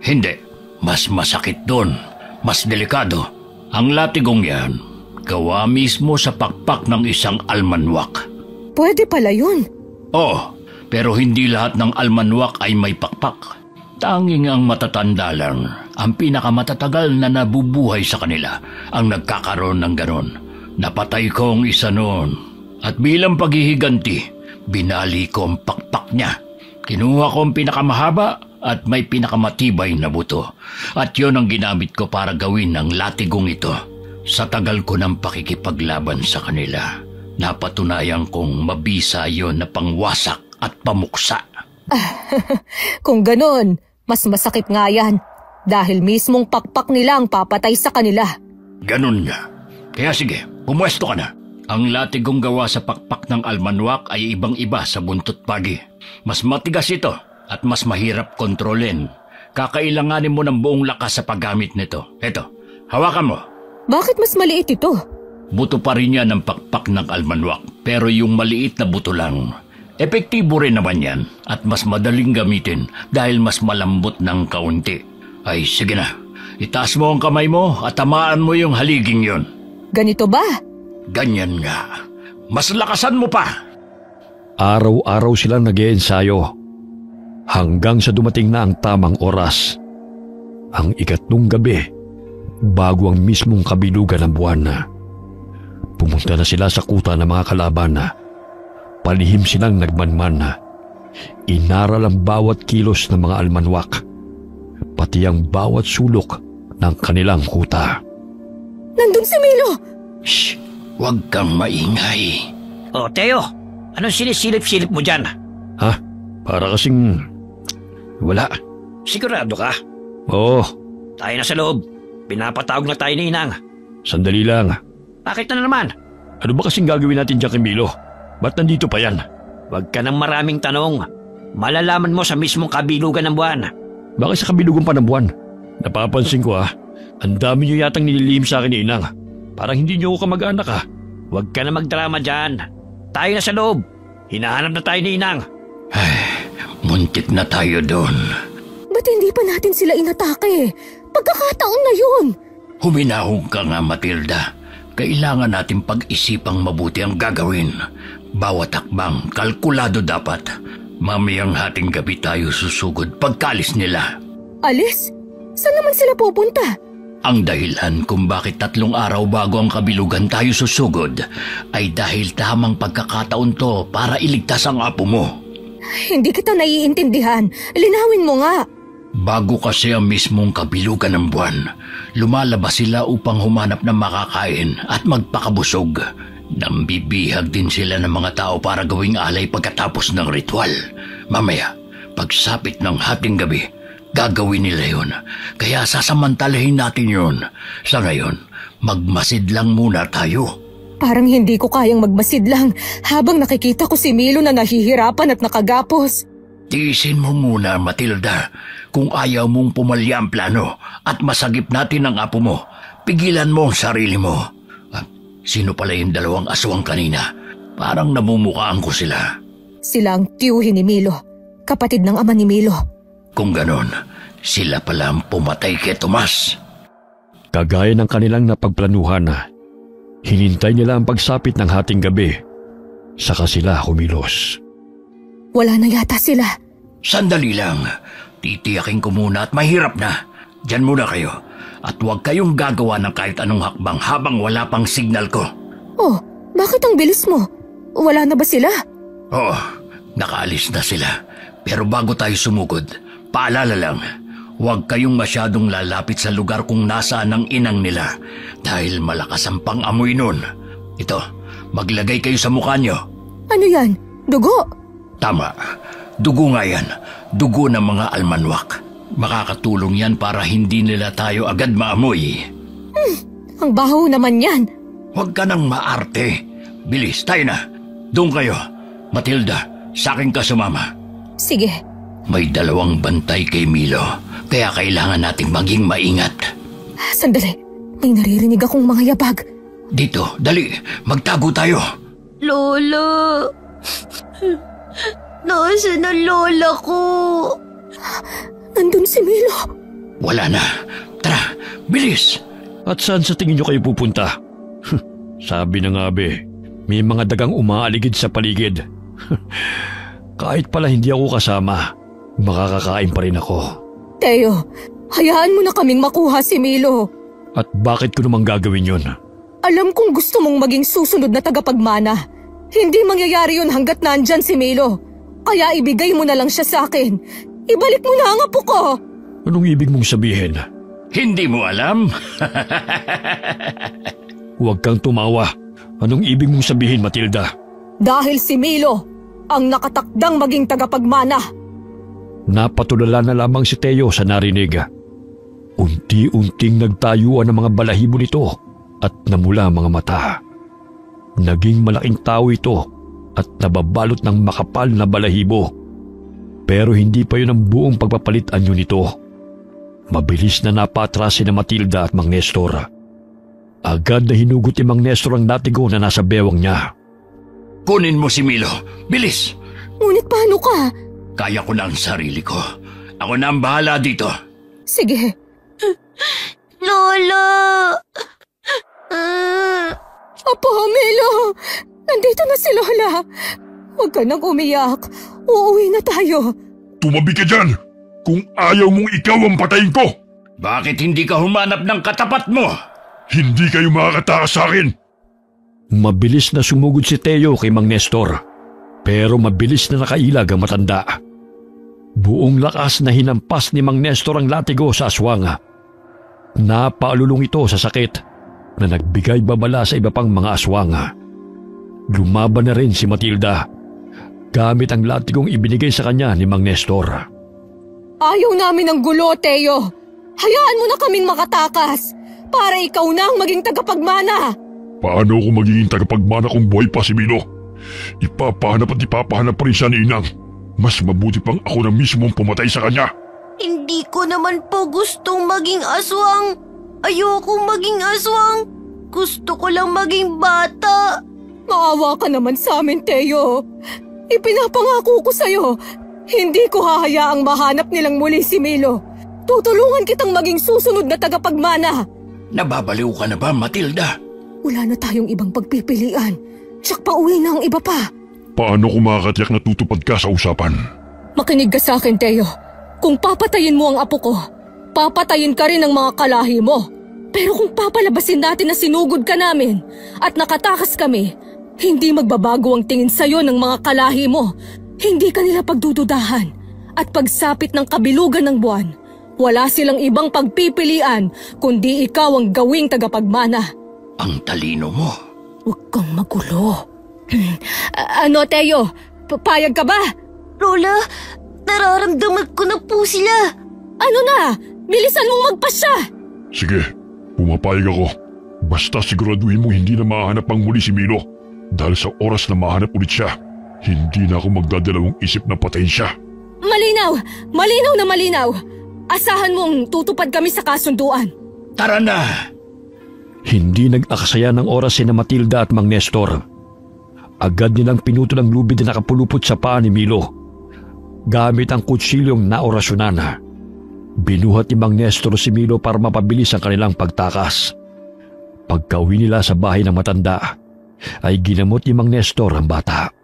Hindi, mas masakit doon, mas delikado. Ang latigong yan, gawa mismo sa pakpak ng isang almanwak. Pwede pala yun. Oo, pero hindi lahat ng almanwak ay may pakpak. Tanging ang matatanda lang, ang pinakamatatagal na nabubuhay sa kanila, ang nagkakaroon ng ganon. Napatay ko ang isa noon. At bilang paghihiganti, binali ko ang pakpak niya. Kinuha ko ang pinakamahaba at may pinakamatibay na buto. At yon ang ginamit ko para gawin ang latigong ito. Sa tagal ko ng pakikipaglaban sa kanila, napatunayan kong mabisa yon na pangwasak at pamuksa. Kung ganon, mas masakit nga yan. Dahil mismong pakpak nila ang papatay sa kanila. Ganon nga. Kaya sige, pumwesto ka na. Ang latigong gawa sa pakpak ng almanwak ay ibang-iba sa buntot pagi. Mas matigas ito at mas mahirap kontrolin. Kakailanganin mo ng buong lakas sa paggamit nito. Eto, hawakan mo. Bakit mas maliit ito? Buto pa rin yan ang pakpak ng almanwak, pero yung maliit na buto lang. Epektibo rin naman yan at mas madaling gamitin dahil mas malambot ng kaunti. Ay sige na, itaas mo ang kamay mo at tamaan mo yung haliging yon. Ganito ba? Ganyan nga. Mas lakasan mo pa. Araw-araw silang nag-iensayo hanggang sa dumating na ang tamang oras. Ang ikatlong gabi, bago ang mismong kabilugan ng buwan na. Pumunta na sila sa kuta ng mga kalaban na. Palihim silang nagmanman na. Inaral ang bawat kilos ng mga almanwak, pati ang bawat sulok ng kanilang kuta. Nandun si Milo! Shh! Huwag kang maingay. O, Teo, anong sinisilip-silip mo dyan? Ha? Para kasing... wala. Sigurado ka? Oo, Tayo na sa loob. Pinapatawag na tayo ni Inang. sandali lang. Bakit na naman? Ano ba kasing gagawin natin dyan kay Milo? Ba't nandito pa yan? Huwag ka ng maraming tanong. Malalaman mo sa mismong kabilugan ng buwan. Bakit sa kabilugan pa ng buwan? Napapansin ko ang dami niyo yatang nililihim sa akin ni Inang. Parang hindi niyo ako kamag-anak Huwag ka na magdrama dyan. Tayo na sa loob. Hinahanap na tayo ni Inang. Ay, muntik na tayo doon. Ba't hindi pa natin sila inatake? Pagkakataon na yun. Huminahog ka nga, Matilda. Kailangan natin pag-isipang mabuti ang gagawin. Bawat hakbang, kalkulado dapat. Mamayang hating gabi tayo susugod pagkalis nila. Alis? Saan naman sila pupunta? Ang dahilan kung bakit 3 araw bago ang kabilugan tayo susugod ay dahil tamang pagkakataon to para iligtas ang apo mo. Hindi kita naiintindihan. Linawin mo nga. Bago kasi ang mismong kabilugan ng buwan, lumalabas sila upang humanap ng makakain at magpakabusog. Nambibihag din sila ng mga tao para gawing alay pagkatapos ng ritual. Mamaya, pagsapit ng hating gabi, gagawin nila yun. Kaya sasamantalahin natin yun. Sa ngayon, magmasid lang muna tayo. Parang hindi ko kayang magmasid lang habang nakikita ko si Milo na nahihirapan at nakagapos. Tiisin mo muna, Matilda. Kung ayaw mong pumalya ang plano at masagip natin ang apo mo, pigilan mo ang sarili mo. Sino pala yung dalawang aswang kanina? Parang namumukaan ko sila. Sila ang tiyuhin ni Milo, kapatid ng ama ni Milo. Kung ganon, sila pala ang pumatay kay Tomas. Kagaya ng kanilang napagplanuhan, hinintay nila ang pagsapit ng hating gabi. Saka sila kumilos. Wala na yata sila. Sandali lang. Titiyakin ko muna at mahirap na. Diyan muna kayo. At huwag kayong gagawa ng kahit anong hakbang habang wala pang signal ko. Oh, bakit ang bilis mo? Wala na ba sila? Oo, nakaalis na sila. Pero bago tayo sumugod, paalala lang, huwag kayong masyadong lalapit sa lugar kung nasaan ang inang nila dahil malakas ang pang-amoy nun. Ito, maglagay kayo sa mukha nyo. Ano yan? Dugo? Tama, dugo nga yan. Dugo ng mga almanwak. Makakatulong yan para hindi nila tayo agad maamoy. Ang baho naman yan. Huwag ka nang maarte. Bilis, tayo na. Doon kayo. Matilda, sa akin ka sumama. Sige. May 2 bantay kay Milo, kaya kailangan nating maging maingat. Sandali, may naririnig akong mga yabag. Dito, dali, magtago tayo. Lola! Nasaan ang lola ko? Nandun si Milo. Wala na. Tara, bilis. At saan sa tingin nyo kayo pupunta? Sabi na nga be, may mga dagang umaaligid sa paligid. Kahit pala hindi ako kasama, makakakain pa rin ako. Teo, hayaan mo na kaming makuha si Milo. At bakit ko naman gagawin yun? Alam kong gusto mong maging susunod na tagapagmana. Hindi mangyayari yun hanggat nandyan si Milo. Kaya ibigay mo na lang siya sa akin. Ibalik mo na ang apo ko. Anong ibig mong sabihin? Hindi mo alam? Huwag kang tumawa. Anong ibig mong sabihin, Matilda? Dahil si Milo ang nakatakdang maging tagapagmana. Napatulala na lamang si Teo sa narinig. Unti-unting nagtayuan ang mga balahibo nito at namula ang mga mata. Naging malaking tao ito at nababalot ng makapal na balahibo. Pero hindi pa yun ang buong pagpapalit anyo nito. Mabilis na napatras si na Matilda at Mang Nestor. Agad na hinugot ni Mang Nestor ang latigo na nasa bewang niya. Kunin mo si Milo. Bilis! Ngunit paano ka? Kaya ko na ang sarili ko. Ako na ang bahala dito. Sige. Lola! Apo, Milo! Nandito na si Lola. Huwag ka nang umiyak. Uuwi na tayo. Tumabi ka dyan! Kung ayaw mong ikaw ang patayin ko! Bakit hindi ka humanap ng katapat mo? Hindi kayo makakatakas sa akin! Mabilis na sumugod si Teo kay Mang Nestor. Pero mabilis na nakailag ang matanda. Buong lakas na hinampas ni Mang Nestor ang latigo sa aswang. Napaalulong ito sa sakit na nagbigay babala sa iba pang mga aswang. Lumaban na rin si Matilda gamit ang latigong ibinigay sa kanya ni Mang Nestor. Ayaw namin ng gulo, Teo. Hayaan mo na kaming makatakas para ikaw na ang maging tagapagmana. Paano ako magiging tagapagmana kung buhay pa si Milo? Ipapahanap at ipapahanap pa rin siya ni Inang. Mas mabuti pang ako na mismo ang pumatay sa kanya. Hindi ko naman po gustong maging aswang. Ayokong maging aswang. Gusto ko lang maging bata. Maawa ka naman sa amin, Teo. Ipinapangako ko sa'yo, hindi ko hahayaang mahanap nilang muli si Milo. Tutulungan kitang maging susunod na tagapagmana. Nababaliw ka na ba, Matilda? Wala na tayong ibang pagpipilian. Tsak pauwi na ang iba pa. Paano kung makakatiyak na tutupad ka sa usapan? Makinig ka sa akin, Teo. Kung papatayin mo ang apo ko, papatayin ka rin ng mga kalahi mo. Pero kung papalabasin natin na sinugod ka namin at nakatakas kami, hindi magbabago ang tingin sa'yo ng mga kalahi mo. Hindi ka nila pagdududahan. At pagsapit ng kabilugan ng buwan, wala silang ibang pagpipilian kundi ikaw ang gawing tagapagmana. Ang talino mo. Huwag kang magulo. Ano, Teo? Papayag ka ba? Lola, nararamdaman ko na po sila. Ano na? Bilisan mong magpasya! Sige, pumapayag ako. Basta siguraduhin mo hindi na mahanap pang muli si Milo. Dahil sa oras na mahanap ulit siya, hindi na ako magdadalawang isip na patayin siya. Malinaw! Malinaw na malinaw! Asahan mong tutupad kami sa kasunduan. Tara na! Hindi nag-aksaya ng oras si na Matilda at Mang Nestor. Agad nilang pinutol ang lubid na nakapulupot sa paa ni Milo. Gamit ang kutsilyong naorasyonan, binuhat ni Mang Nestor si Milo para mapabilis ang kanilang pagtakas. Pagkauwi nila sa bahay ng matanda, ay ginamot ni Mang Nestor ang bata.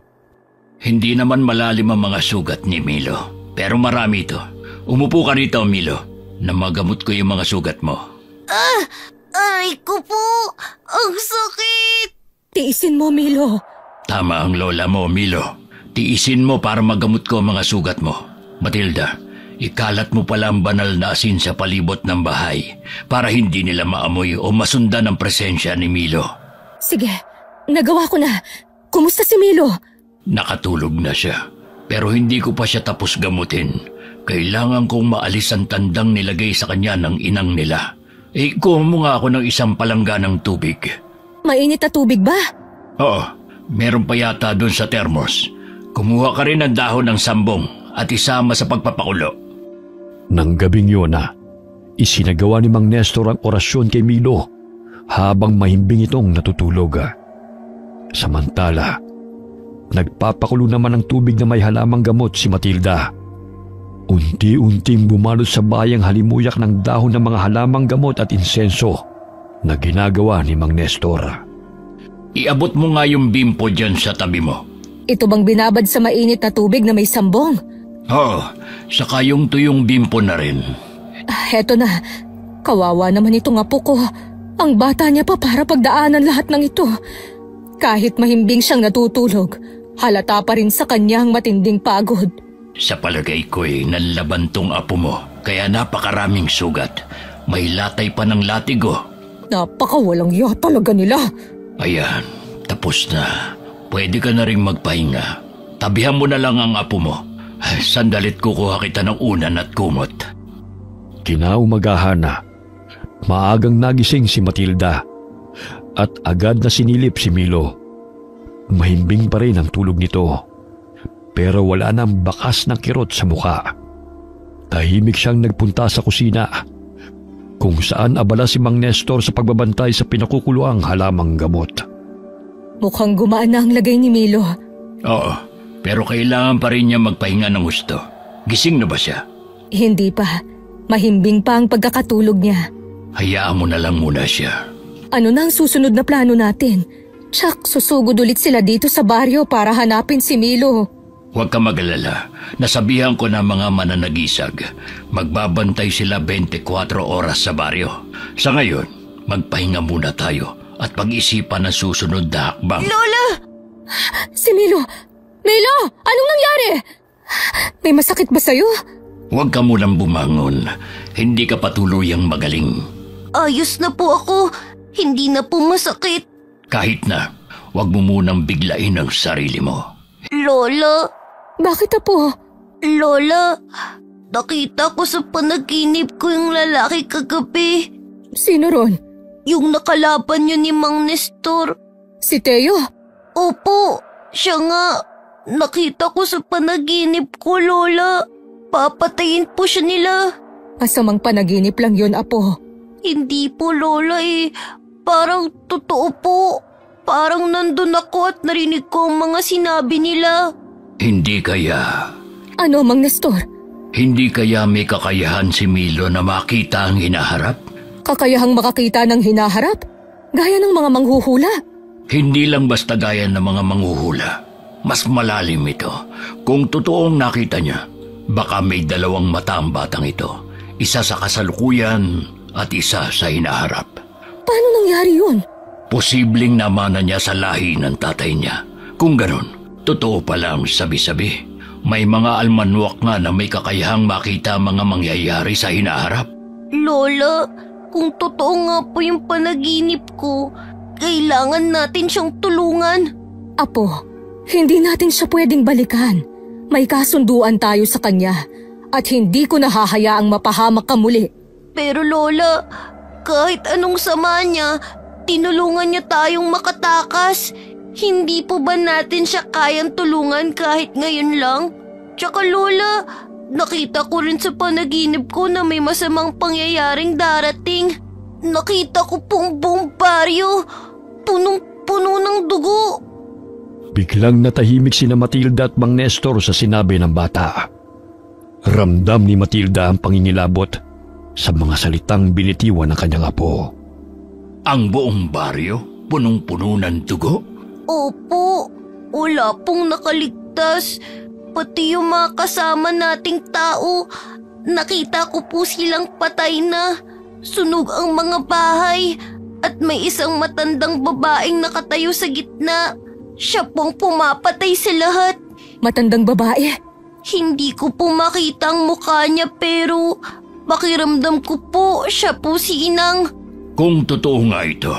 Hindi naman malalim ang mga sugat ni Milo, pero marami ito. Umupo ka rito, Milo, na magamot ko yung mga sugat mo. Aray ko po! Ang sakit! Tiisin mo, Milo. Tama ang lola mo, Milo. Tiisin mo para magamot ko ang mga sugat mo. Matilda, ikalat mo pala ang banal na asin sa palibot ng bahay para hindi nila maamoy o masundan ang presensya ni Milo. Sige, nagawa ko na. Kumusta si Milo? Nakatulog na siya, pero hindi ko pa siya tapos gamutin. Kailangan kong maalis ang tandang nilagay sa kanya ng inang nila. Kuha mo nga ako ng isang palangganang tubig. Mainit na tubig ba? Oo, meron pa yata doon sa termos. Kumuha ka rin ng dahon ng sambong at isama sa pagpapakulo. Nang gabing yun isinagawa ni Mang Nestor ang orasyon kay Milo habang mahimbing itong natutulog. Samantala, nagpapakulo naman ng tubig na may halamang gamot si Matilda. Unti-unting bumalot sa bayang halimuyak ng dahon ng mga halamang gamot at insenso na ginagawa ni Mang Nestor. Iabot mo nga yung bimpo dyan sa tabi mo. Ito bang binabad sa mainit na tubig na may sambong? Oo, saka yung tuyong bimpo na rin. Heto na. Kawawa naman itong apo ko. Ang bata niya pa para pagdaanan lahat ng ito. Kahit mahimbing siyang natutulog, halata pa rin sa kanya ang matinding pagod. Sa palagay ko'y nanlaban tong apo mo, kaya napakaraming sugat. May latay pa ng latigo. Napakawalang iya talaga nila. Ayan, tapos na. Pwede ka na rin magpahinga. Tabihan mo na lang ang apo mo. Sandalit kukuha kita ng unan at kumot. Kinaumagahan na. Maagang nagising si Matilda at agad na sinilip si Milo. Mahimbing pa rin ang tulog nito, pero wala nang bakas ng kirot sa mukha. Tahimik siyang nagpunta sa kusina, kung saan abala si Mang Nestor sa pagbabantay sa pinakukuluang halamang gamot. Mukhang gumaan na ang lagay ni Milo. Oo, pero kailangan pa rin niya magpahinga ng gusto. Gising na ba siya? Hindi pa. Mahimbing pa ang pagkakatulog niya. Hayaan mo na lang muna siya. Ano na ang susunod na plano natin? Tsak, susugod ulit sila dito sa baryo para hanapin si Milo. Huwag ka mag-alala. Nasabihan ko na mga mananagisag. Magbabantay sila 24 oras sa baryo. Sa ngayon, magpahinga muna tayo at pag-isipan ang susunod na hakbang. Lola! Si Milo! Milo! Anong nangyari? May masakit ba sa'yo? Huwag ka munang bumangon. Hindi ka patuluyang magaling. Ayos na po ako. Hindi na po masakit. Kahit na, huwag mo munang biglain ang sarili mo. Lola! Bakit apo? Lola, nakita ko sa panaginip ko yung lalaki kagabi. Sino ron? Yung nakalaban niyo ni Mang Nestor. Si Teo? Opo, siya nga. Nakita ko sa panaginip ko, Lola. Papatayin po siya nila. Masamang panaginip lang yun, apo. Hindi po, Lola Parang totoo po. Parang nandun ako at narinig ko ang mga sinabi nila. Hindi kaya. Ano, Mang Nestor? Hindi kaya may kakayahan si Milo na makita ang hinaharap? Kakayahang makakita ng hinaharap? Gaya ng mga manghuhula? Hindi lang basta gaya ng mga manghuhula. Mas malalim ito. Kung totoong nakita niya, baka may dalawang mata ang batang ito. Isa sa kasalukuyan at isa sa hinaharap. Paano nangyari yun? Posibleng namanan niya sa lahi ng tatay niya. Kung ganon, totoo pala ang sabi-sabi. May mga almanwak nga na may kakayahang makita mga mangyayari sa hinaharap. Lola, kung totoo nga po yung panaginip ko, kailangan natin siyang tulungan. Apo, hindi natin siya pwedeng balikan. May kasunduan tayo sa kanya at hindi ko nahahayaang mapahamak ka muli. Pero Lola, kahit anong sama niya, tinulungan niya tayong makatakas. Hindi po ba natin siya kayang tulungan kahit ngayon lang? Tsaka Lola, nakita ko rin sa panaginip ko na may masamang pangyayaring darating. Nakita ko pong buong baryo, punong-puno ng dugo. Biglang natahimik sina Matilda at Mang Nestor sa sinabi ng bata. Ramdam ni Matilda ang pangingilabot sa mga salitang binitiwan ng kanyang apo. Ang buong baryo, punong-puno ng dugo? Opo, wala pong nakaligtas. Pati yung mga kasama nating tao, nakita ko po silang patay na. Sunog ang mga bahay at may isang matandang babaeng nakatayo sa gitna. Siya pong pumapatay sa lahat. Matandang babae? Hindi ko po makita ang mukha niya pero pakiramdam ko po siya po si Inang. Kung totoo nga ito,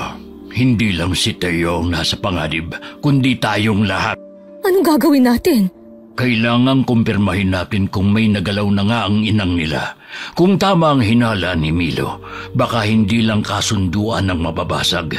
hindi lang si Teo ang nasa panganib, kundi tayong lahat. Anong gagawin natin? Kailangang kumpirmahin natin kung may nagalaw na nga ang inang nila. Kung tama ang hinala ni Milo, baka hindi lang kasunduan ang mababasag.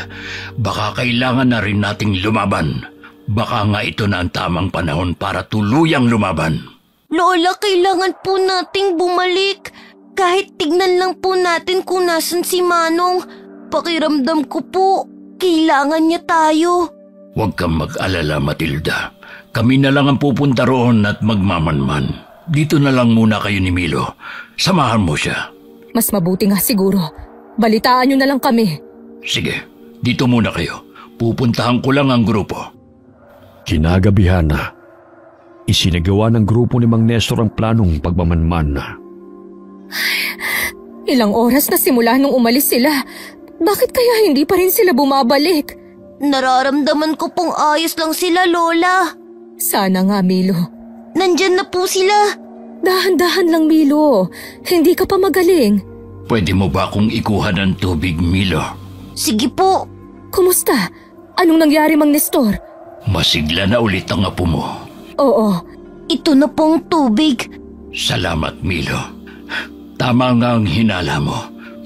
Baka kailangan na rin nating lumaban. Baka nga ito na ang tamang panahon para tuluyang lumaban. Lola, kailangan po nating bumalik. Kahit tignan lang po natin kung nasan si Manong. Pakiramdam ko po, kailangan niya tayo. Huwag kang mag-alala, Matilda. Kami na lang ang pupunta roon at magmamanman. Dito na lang muna kayo ni Milo. Samahan mo siya. Mas mabuti nga siguro. Balitaan niyo na lang kami. Sige, dito muna kayo. Pupuntahan ko lang ang grupo. Kinagabihan na. Isinagawa ng grupo ni Mang Nestor ang planong pagmamanman. Ilang oras na simula nung umalis sila. Bakit kaya hindi pa rin sila bumabalik? Nararamdaman ko pong ayos lang sila, Lola. Sana nga, Milo. Nandyan na po sila. Dahan-dahan lang, Milo. Hindi ka pa magaling. Pwede mo ba akong ikuha ng tubig, Milo? Sige po. Kumusta? Anong nangyari, Mang Nestor? Masigla na ulit ang apo mo. Oo. Ito na pong tubig. Salamat, Milo. Tama nga ang hinala mo.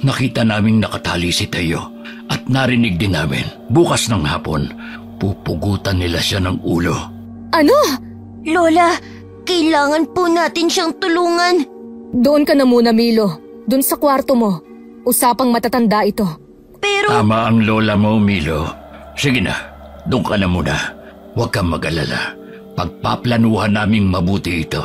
Nakita naming nakatali si Teo at narinig din namin bukas ng hapon, pupugutan nila siya ng ulo. Ano? Lola, kailangan po natin siyang tulungan. Doon ka na muna, Milo. Doon sa kwarto mo. Usapang matatanda ito. Pero... Tama ang lola mo, Milo. Sige na, doon ka na muna. Huwag kang mag-alala. Pagpaplanuhan naming mabuti ito.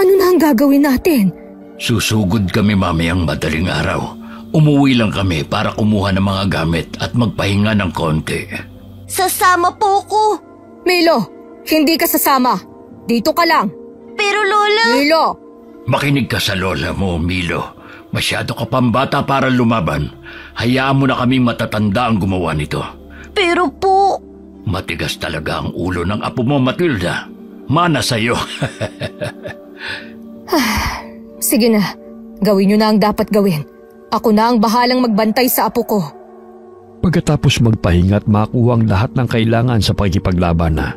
Ano na ang gagawin natin? Susugod kami mamayang madaling araw. Umuwi lang kami para kumuha ng mga gamit at magpahinga ng konti. Sasama po ko. Milo, hindi ka sasama. Dito ka lang. Pero Lola... Milo! Makinig ka sa lola mo, Milo. Masyado ka pang bata para lumaban. Hayaan mo na kaming matatanda ang gumawa nito. Pero po... Matigas talaga ang ulo ng apo mo, Matilda. Mana sa'yo. Sige na, gawin niyo na ang dapat gawin. Ako na ang bahalang magbantay sa apo ko. Pagkatapos magpahinga at makuha ang lahat ng kailangan sa pakikipaglaban na,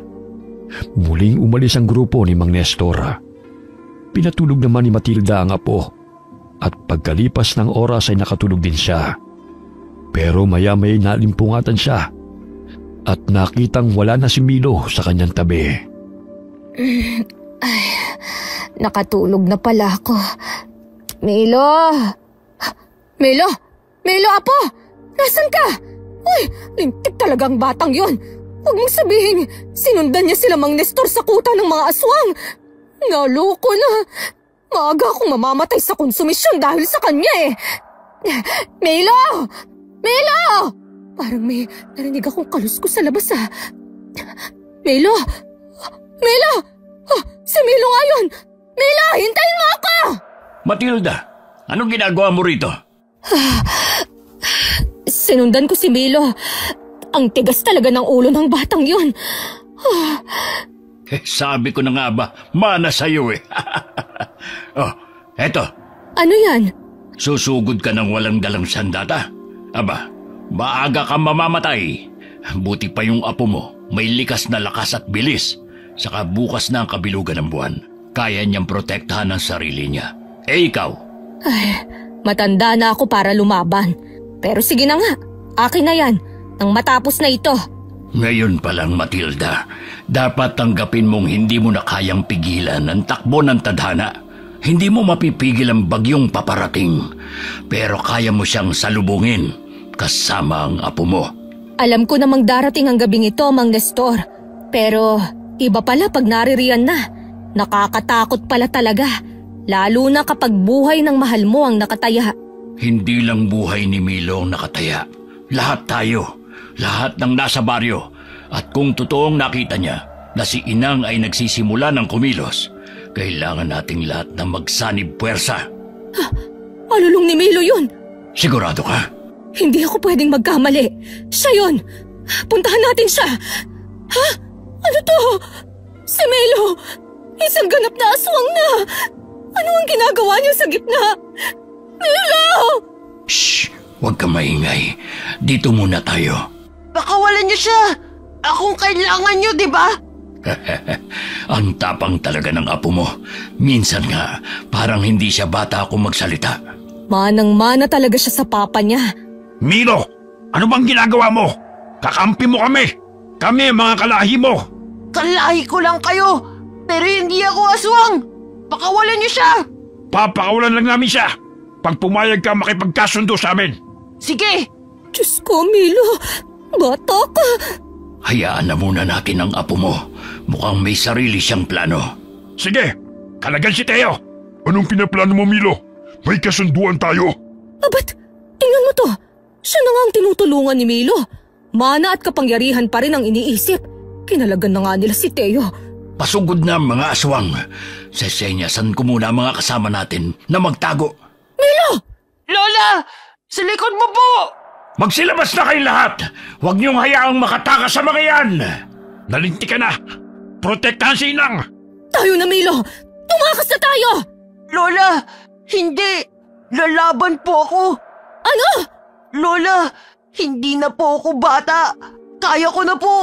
muling umalis ang grupo ni Mang Nestor. Pinatulog naman ni Matilda ang apo at pagkalipas ng oras ay nakatulog din siya. Pero maya-maya nalimpungatan siya at nakitang wala na si Milo sa kanyang tabi. Ay, nakatulog na pala ako. Milo! Milo! Milo, apo! Nasaan ka? Uy, lintik talaga ang batang yon. Huwag mong sabihin, sinundan niya sila Mang Nestor sa kuta ng mga aswang. Naloko na. Maaga akong mamamatay sa konsumisyon dahil sa kanya eh. Milo! Milo! Parang may narinig akong kaluskos sa labas ah. Milo! Milo! Oh, si Milo nga yun! Milo, hintayin mo ako! Matilda, anong ginagawa mo rito? Sinundan ko si Milo. Ang tigas talaga ng ulo ng batang yun. Sabi ko na nga ba, mana sa'yo eh. Oh, eto. Ano yan? Susugod ka ng walang dalang sandata. Aba, maaga kang mamamatay. Buti pa yung apo mo, may likas na lakas at bilis. Saka bukas na ang kabilugan ng buwan. Kaya niyang protektahan ang sarili niya. Eh ikaw? Ay, matanda na ako para lumaban. Pero sige na nga, akin na yan. Nang matapos na ito, Ngayon pa lang, Matilda, dapat tanggapin mong hindi mo na kayang pigilan ang takbo ng tadhana. Hindi mo mapipigil ang bagyong paparating, pero kaya mo siyang salubungin kasama ang apo mo. Alam ko namang darating ang gabing ito, Mang Nestor. Pero iba pala pag naririyan na. Nakakatakot pala talaga. Lalo na kapag buhay ng mahal mo ang nakataya. Hindi lang buhay ni Milo ang nakataya. Lahat tayo. Lahat ng nasa baryo. At kung totoong nakita niya na si Inang ay nagsisimula ng kumilos, kailangan nating lahat na magsanib puwersa. Alulong ni Milo yun. Sigurado ka? Hindi ako pwedeng magkamali. Siya yun. Puntahan natin siya. Ha? Ano to? Si Milo. Isang ganap na aswang na. Ano ang ginagawa niya sa gitna? Milo! Shh! Huwag ka maingay. Dito muna tayo. Pakawalan niyo siya! Akong kailangan niyo, di ba? Ang tapang talaga ng apo mo. Minsan nga, parang hindi siya bata kung magsalita. Manang-mana talaga siya sa papa niya. Milo, ano bang ginagawa mo? Kakampi mo kami. Kami mga kalahi mo. Kalahi ko lang kayo, pero hindi ako aswang. Pakawalan niyo siya! Papakawalan lang namin siya. Pag pumayag ka makipagkasundo sa amin. Sige! Diyos ko, Milo. Bata ka. Hayaan na muna natin ang apo mo. Mukhang may sarili siyang plano. Sige, kalagan si Teo. Anong pinaplano mo, Milo? May kasunduan tayo. Ba't tingnan mo to? Siya na nga ang tinutulungan ni Milo. Mana at kapangyarihan pa rin ang iniisip. Kinalagan na nga nila si Teo. Pasugod na mga aswang. Sesenyasan ko muna ang mga kasama natin na magtago. Milo! Lola! Sa likod mo po! Magsilabas na kayong lahat! Huwag niyong hayaang makatakas sa mga yan! Nalinti ka na. Protektahan si Inang. Tayo na, Milo! Tumakas na tayo! Lola! Hindi! Lalaban po ako! Ano? Lola! Hindi na po ako bata! Kaya ko na po!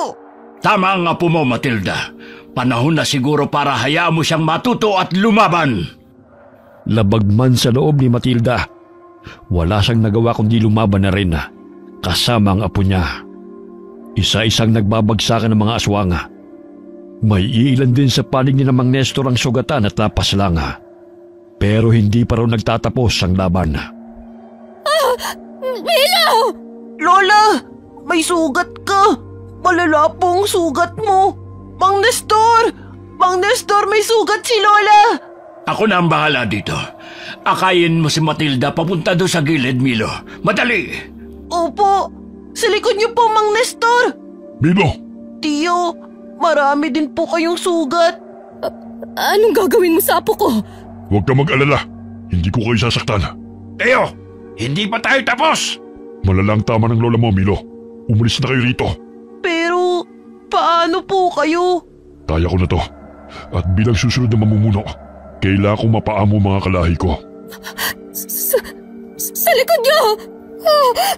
Tama ang apo mo, Matilda. Panahon na siguro para hayaan mo siyang matuto at lumaban. Labag man sa loob ni Matilda, wala siyang nagawa kundi lumaban na rin kasama ang apo niya. Isa-isang nagbabagsakan ng mga aswanga. May ilan din sa panig ni Mang Nestor ang sugatan at lapas lang. Pero hindi pa raw nagtatapos ang laban. Milo! Lola! May sugat ka! Malala po ang sugat mo! Mang Nestor! Mang Nestor, may sugat si Lola! Ako na ang bahala dito. Akayin mo si Matilda papunta doon sa gilid, Milo. Madali! Opo! Sa likod niyo po, Mang Nestor! Milo, Tiyo, marami din po kayong sugat. Anong gagawin mo sa apo ko? huwag ka mag-alala. Hindi ko kayo sasaktan. Teo, hindi pa tayo tapos! Malalang tama ng lola mo, Milo. Umalis na kayo rito. Pero, paano po kayo? Kaya ko na to. At bilang susunod na mamumuno, kailangan kong mapaamo mga kalahi ko. Sa likod niyo!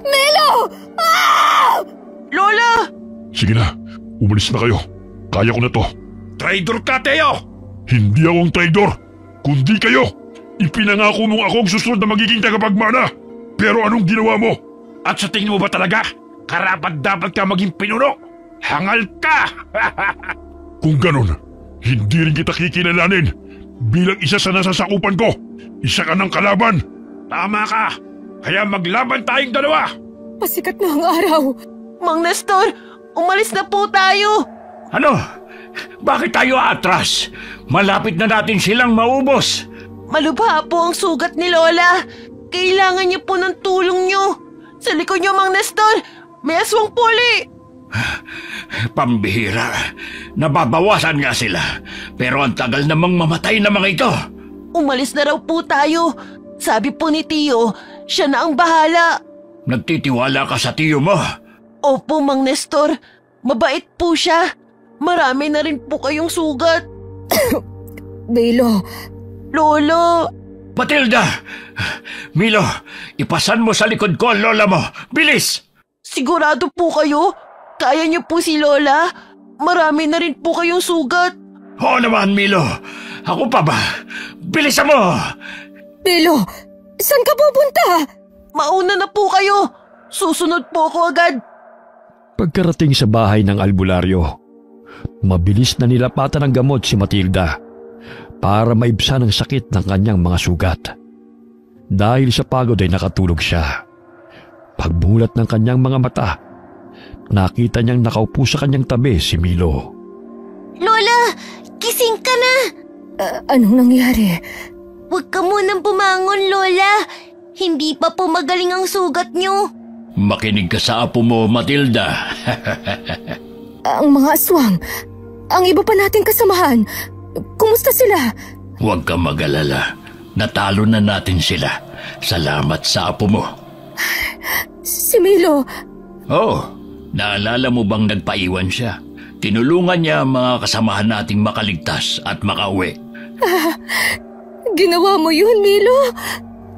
Milo! Lola! Sige na, umalis na kayo. Kaya ko na to. Traitor ka, Teo! Hindi ako ang traidor, kundi kayo. Ipinangako mong ako ang susunod na magiging tagapagmana. Pero anong ginawa mo? At sa tingin mo ba talaga, karapat-dapat ka maging pinuno? Hangal ka! Kung ganon, hindi rin kita kikilalanin bilang isa sa nasasakupan ko. Isa ka ng kalaban. Tama ka! Kaya maglaban tayong dalawa! Pasikat na ang araw. Mang Nestor, umalis na po tayo! Ano? Bakit tayo atras? Malapit na natin silang maubos. Malubha po ang sugat ni Lola. Kailangan niyo po ng tulong niyo. Sa likod niyo, Mang Nestor, may aswang puli. Pambihira. Nababawasan nga sila. Pero ang tagal namang mamatay na mga ito. Umalis na raw po tayo. Sabi po ni Tiyo, siya na ang bahala. Nagtitiwala ka sa tiyo mo. Opo, Mang Nestor. Mabait po siya. Marami na rin po kayong sugat. Milo, Lolo! Matilda! Milo, ipasan mo sa likod ko ang lola mo. Bilis! Sigurado po kayo? Kaya niyo po si Lola? Marami na rin po kayong sugat. Oo naman, Milo. Ako pa ba? Bilisan mo! Milo, saan ka pupunta? Mauna na po kayo. Susunod po ako agad. Pagkarating sa bahay ng albularyo, mabilis na nilapatan ng gamot si Matilda para maibsan ang sakit ng kanyang mga sugat. Dahil sa pagod ay nakatulog siya. Pagbulat ng kanyang mga mata, nakita niyang nakaupo sa kanyang tabi si Milo. Lola, gising ka na! Anong nangyari? Huwag ka munang bumangon, Lola. Hindi pa po magaling ang sugat niyo. Makinig ka sa apo mo, Matilda. Ang mga aswang, ang iba pa nating kasamahan, kumusta sila? Huwag ka mag-alala. Natalo na natin sila. Salamat sa apo mo. Si Milo, Oh, naalala mo bang nagpaiwan siya? Tinulungan niya ang mga kasamahan nating makaligtas at makauwi. ginawa mo yun, Milo?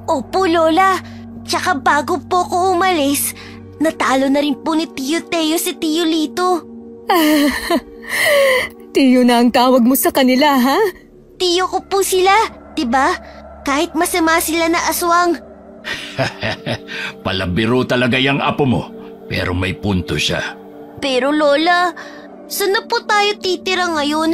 Opo, Lola. Tsaka bago po ko umalis, natalo na rin po ni Tio Teo si Tio Lito. Tiyo na ang tawag mo sa kanila, ha? Tiyo ko po sila, diba? Kahit masama sila na aswang. Palabiro talaga yung apo mo, pero may punto siya. Pero Lola, saan na po tayo titira ngayon?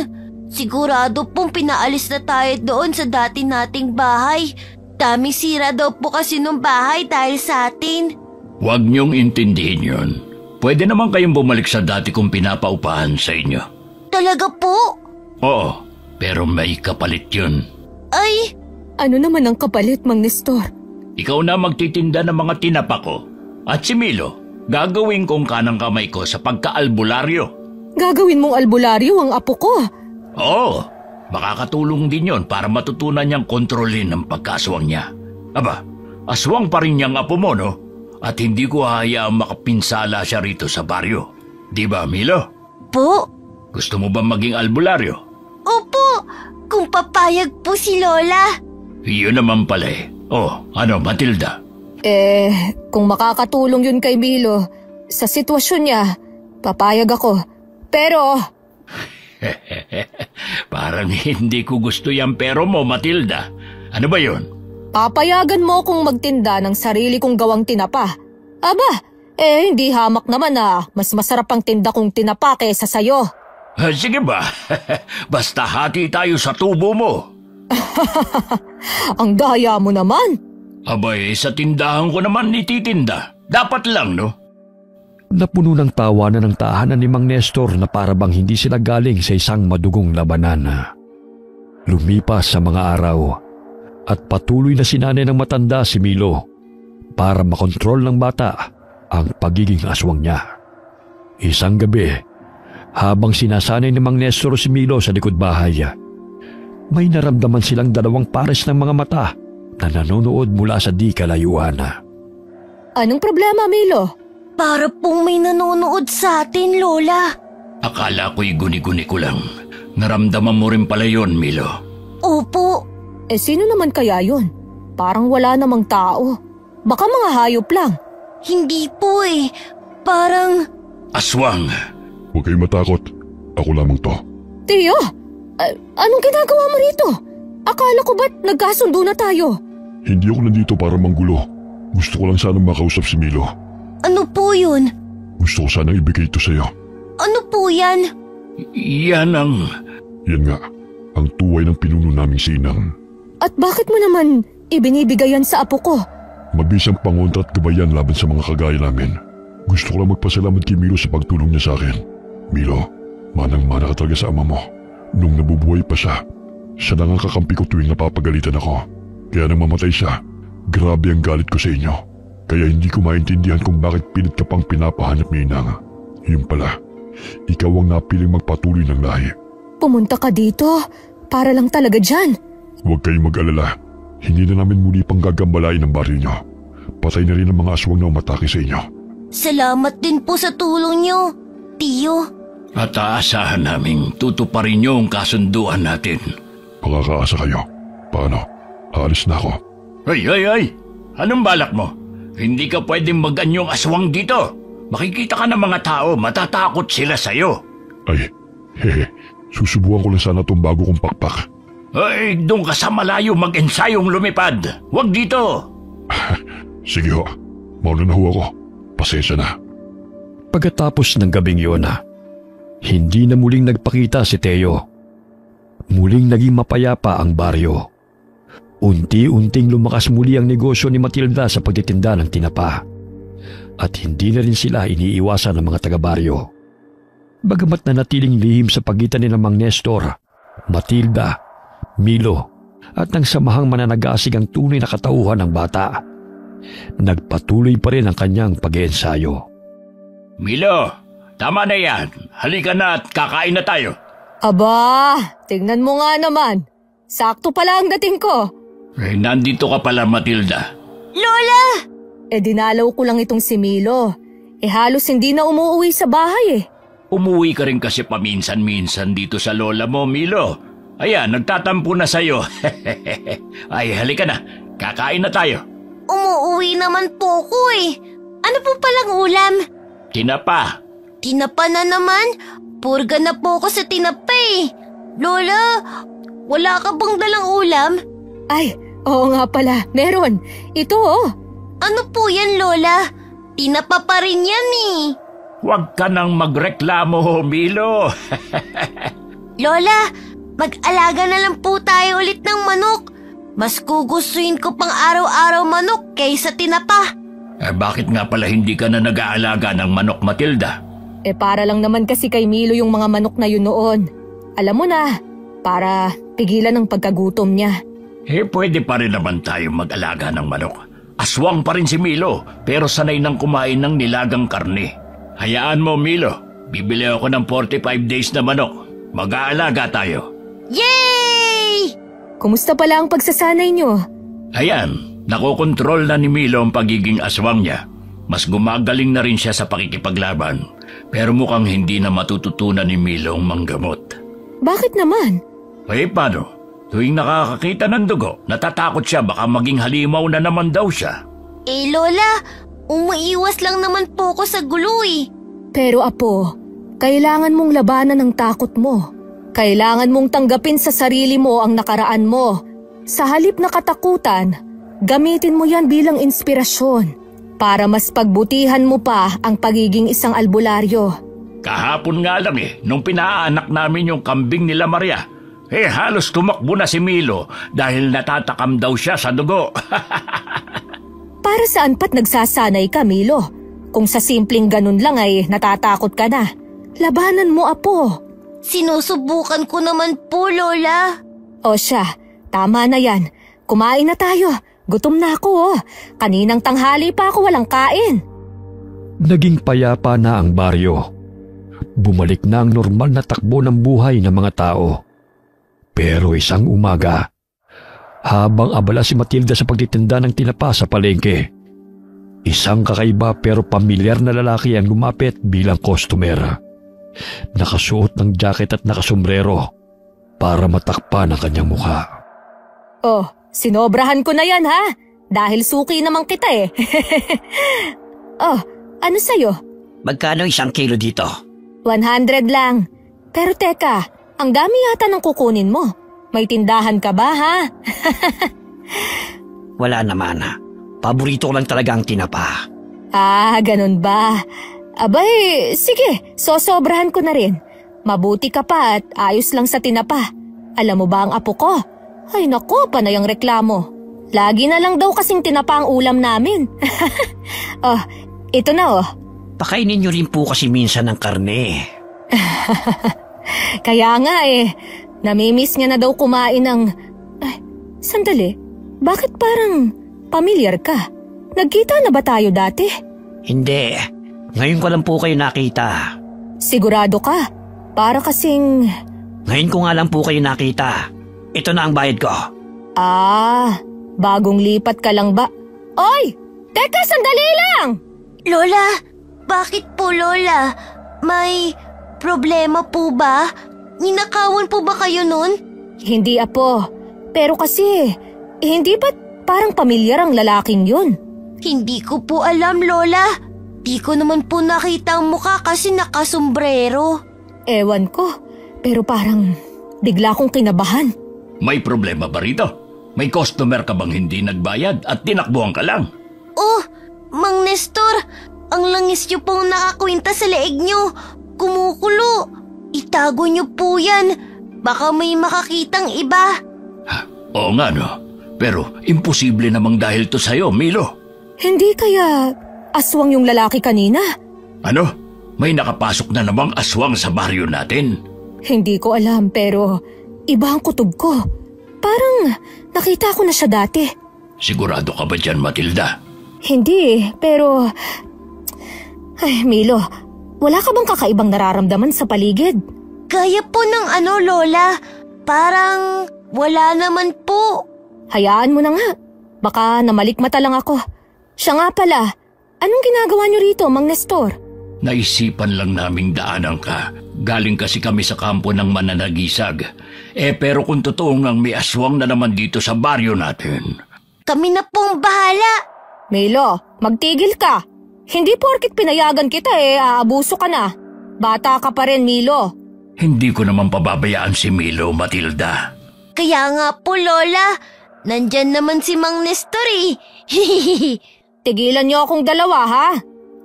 Sigurado pong pinaalis na tayo doon sa dati nating bahay. Daming sira daw po kasi nung bahay dahil sa atin. Huwag niyong intindihin yun. Pwede naman kayong bumalik sa dati kong pinapaupahan sa inyo. Talaga po? Oo, pero may kapalit yun. Ay, Ano naman ang kapalit, Mang Nestor? Ikaw na magtitinda ng mga tinapa ko. At si Milo, gagawin kong kanang kamay ko sa pagka-albularyo. Gagawin mong albularyo ang apo ko. Oo, makakatulong din yon para matutunan niyang kontrolin ang pagkaswang niya. Aba, aswang pa rin niyang apo mo, no? At hindi ko hayaang makapinsala siya rito sa baryo. Di ba, Milo? po? Gusto mo ba maging albularyo? Opo, kung papayag po si Lola. Iyon naman pala eh. Oh, ano, Matilda? Kung makakatulong yun kay Milo, sa sitwasyon niya, papayag ako. Pero, Parang hindi ko gusto yung pero mo, Matilda. Ano ba yun? papayagan mo kung magtinda ng sarili kong gawang tinapa. Aba, hindi hamak naman na mas masarap ang tinda kong tinapa kaysa sayo. Sige ba? Basta hati tayo sa tubo mo. Ang daya mo naman. Abay, sa tindahan ko naman ititinda. Dapat lang, no? Napuno ng tawanan ng tahanan ni Mang Nestor na para bang hindi sila galing sa isang madugong labanan. Lumipas sa mga araw at patuloy na sinanay ng matanda si Milo para makontrol ng bata ang pagiging aswang niya. Isang gabi, habang sinasanay ni Mang Nestor si Milo sa likod bahay, may naramdaman silang dalawang pares ng mga mata na nanonood mula sa di kalayuan. Anong problema, Milo? Para pong may nanonood sa atin, Lola. Akala ko'y guni-guni ko lang. Naramdaman mo rin pala yon, Milo. Opo. Sino naman kaya yun? Parang wala namang tao. Baka mga hayop lang. Hindi po eh. Parang... Aswang! Huwag kayong matakot. Ako lamang to. Tiyo, anong ginagawa mo rito? Akala ko ba't nagkasundo na tayo? Hindi ako nandito para manggulo. Gusto ko lang sanang makausap si Milo. Ano po yun? Gusto ko sanang ibigay ito sa'yo. Ano po yan? Yan ang... Yan nga, ang tuway ng pinuno naming sinang. At bakit mo naman ibinibigay yan sa apo ko? Mabisang pangontra at gabayan laban sa mga kagaya namin. Gusto ko lang magpasalamat kay Milo sa pagtulong niya sa akin. Milo, manang-mana ka talaga sa ama mo. Nung nabubuhay pa siya, siya lang ang kakampi ko tuwing napapagalitan ako. Kaya nang mamatay siya, grabe ang galit ko sa inyo. Kaya hindi ko maintindihan kung bakit pilit ka pang pinapahanap ni Inang. Yung pala, ikaw ang napiling magpatuloy ng lahi. Pumunta ka dito para lang talaga dyan. Huwag kayong mag-alala. Hindi na namin muli pang gagambalain ang baril nyo. Patay na rin ang mga aswang na umatake sa inyo. Salamat din po sa tulong niyo, Tiyo. At aasahan naming tutuparin niyo ang kasunduan natin. Makakaasa kayo. Paano? Aalis na ako. Ay! Anong balak mo? Hindi ka pwedeng mag-anyong aswang dito. Makikita ka ng mga tao, matatakot sila sa'yo. Ay, hehe. Susubukan ko lang sana itong bago kong pakpak. Ay, doon ka sa malayo mag-ensayong lumipad. Huwag dito. Sige ho. Mauna na ho ako. Pasensya na. Pagkatapos ng gabing yun, hindi na muling nagpakita si Teo. Muling naging mapayapa ang baryo. Unti-unting lumakas muli ang negosyo ni Matilda sa pagtitinda ng tinapa. At hindi na rin sila iniiwasan ng mga taga-baryo. Bagamat nanatiling lihim sa pagitan ni Mang Nestor, Matilda, Milo, at ng samahang mananagasig ang tunay na katauhan ng bata, nagpatuloy pa rin ang kanyang pag-iensayo. Milo, tama na yan. Halika na at kakain na tayo. Aba, tingnan mo nga naman. Sakto pala ang dating ko. Nandito ka pala, Matilda. Lola! Dinalaw ko lang itong si Milo. Halos hindi na umuwi sa bahay Umuwi ka rin kasi paminsan-minsan dito sa lola mo, Milo. Ayan, nagtatampo na sa'yo. Ay, halika na. Kakain na tayo. Umuwi naman po ko Ano po palang ulam? Tinapa. Tinapa na naman? Purga na po ko sa tinapa Lola, wala ka bang dalang ulam? Ay, oo nga pala. Meron. Ito Ano po yan, Lola? Tinapa pa rin yan Huwag ka nang magreklamo, Milo. Lola, mag-alaga na lang po tayo ulit ng manok. Mas gugustuhin ko pang araw-araw manok kaysa tinapa. Bakit nga pala hindi ka na nag-aalaga ng manok, Matilda? Para lang naman kasi kay Milo yung mga manok na yun noon. Alam mo na, para pigilan ang pagkagutom niya. Pwede pa rin naman tayo mag-alaga ng manok. Aswang pa rin si Milo, pero sanay nang kumain ng nilagang karne. Hayaan mo, Milo. Bibili ako ng 45 days na manok. Mag-aalaga tayo. Yay! Kumusta pala ang pagsasanay niyo? Ayan, nakokontrol na ni Milo ang pagiging aswang niya. Mas gumagaling na rin siya sa pakikipaglaban. Pero mukhang hindi na matututunan ni Milo ang manggamot. Bakit naman? Paano? Tuwing nakakakita ng dugo, natatakot siya baka maging halimaw na naman daw siya. Lola, umaiwas lang naman po ko sa gulo Pero apo, kailangan mong labanan ang takot mo. Kailangan mong tanggapin sa sarili mo ang nakaraan mo. Sa halip na katakutan, gamitin mo yan bilang inspirasyon para mas pagbutihan mo pa ang pagiging isang albularyo. Kahapon nga lang nung pinaanak namin yung kambing nila Maria, halos tumakbo na si Milo dahil natatakam daw siya sa dugo. Para saan pa't nagsasanay ka, Milo? Kung sa simpleng ganun lang ay natatakot ka na. Labanan mo, apo. Sinusubukan ko naman po, Lola. O siya, tama na yan. Kumain na tayo. Gutom na ako Kaninang tanghali pa ako walang kain. Naging payapa na ang baryo. Bumalik na ang normal na takbo ng buhay ng mga tao. Pero isang umaga, habang abala si Matilda sa pagtitinda ng tinapa sa palengke, isang kakaiba pero pamilyar na lalaki ang lumapit bilang customer. Nakasuot ng jacket at nakasombrero para matakpan ang kanyang mukha. Sinobrahan ko na yan dahil suki naman kita ano sa'yo? Magkano 1 kilo dito? 100 lang. Pero teka, ang dami yata ng kukunin mo. May tindahan ka ba Wala naman Paborito ko lang talaga ang tinapa. Ganun ba? Abay, sige, sosobrahan ko na rin. Mabuti ka pa at ayos lang sa tinapa. Alam mo ba ang apo ko? Ay naku, panay ang reklamo. Lagi na lang daw kasing tinapa ang ulam namin. Ito na Pakainin niyo rin po kasi minsan ng karne. Kaya nga namimiss niya na daw kumain ng... Sandali, bakit parang pamilyar ka? Nagkita na ba tayo dati? Hindi, ngayon ko lang po kayo nakita. Sigurado ka? Para kasing... Ngayon ko nga lang po kayo nakita. Ito na ang bayad ko. Bagong lipat ka lang ba? Oy! Teka, sandali lang! Lola, bakit po Lola? May problema po ba? Ninakawan po ba kayo nun? Hindi apo. Pero kasi, hindi ba't parang pamilyar ang lalaking yun? Hindi ko po alam, Lola. Di ko naman po nakita ang mukha kasi nakasombrero. Ewan ko, pero parang bigla kong kinabahan. May problema ba rito? May customer ka bang hindi nagbayad at tinakbuhan ka lang? Mang Nestor, Ang langis niyo pong nakakwinta sa leeg niyo. Kumukulo. Itago niyo po yan. Baka may makakitang iba. Oo nga no, pero imposible namang dahil to sa'yo, Milo. Hindi kaya aswang yung lalaki kanina? Ano? May nakapasok na namang aswang sa baryo natin? Hindi ko alam pero iba ang kutob ko. Parang nakita ko na siya dati. Sigurado ka ba dyan, Matilda? Hindi, pero... Ay, Milo, wala ka bang kakaibang nararamdaman sa paligid? Gaya po ng Lola. Parang wala naman po. Hayaan mo na nga. Baka namalikmata lang ako. Siya nga pala, anong ginagawa niyo rito, Mang Nestor? Naisipan lang naming daanan ka. Galing kasi kami sa kampo ng mananagisag. Pero kung totoo ngang may aswang na naman dito sa baryo natin. Kami na pong bahala. Milo, magtigil ka. Hindi porkit pinayagan kita aabuso ka na. Bata ka pa rin, Milo. Hindi ko naman pababayaan si Milo, Matilda. Kaya nga po, Lola. Nandyan naman si Mang Nestor Tigilan niyo akong dalawa, ha?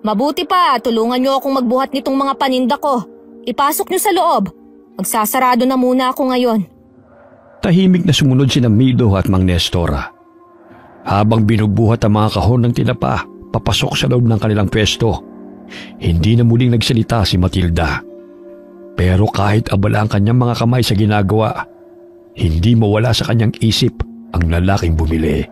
Mabuti pa, tulungan niyo akong magbuhat nitong mga paninda ko. Ipasok niyo sa loob. Magsasarado na muna ako ngayon. Tahimik na sumunod sina Milo at Mang Nestor. Habang binubuhat ang mga kahon ng tinapa, papasok sa loob ng kanilang pwesto. Hindi na muling nagsalita si Matilda. Pero kahit abala ang kanyang mga kamay sa ginagawa, hindi mawala sa kanyang isip ang lalaking bumili.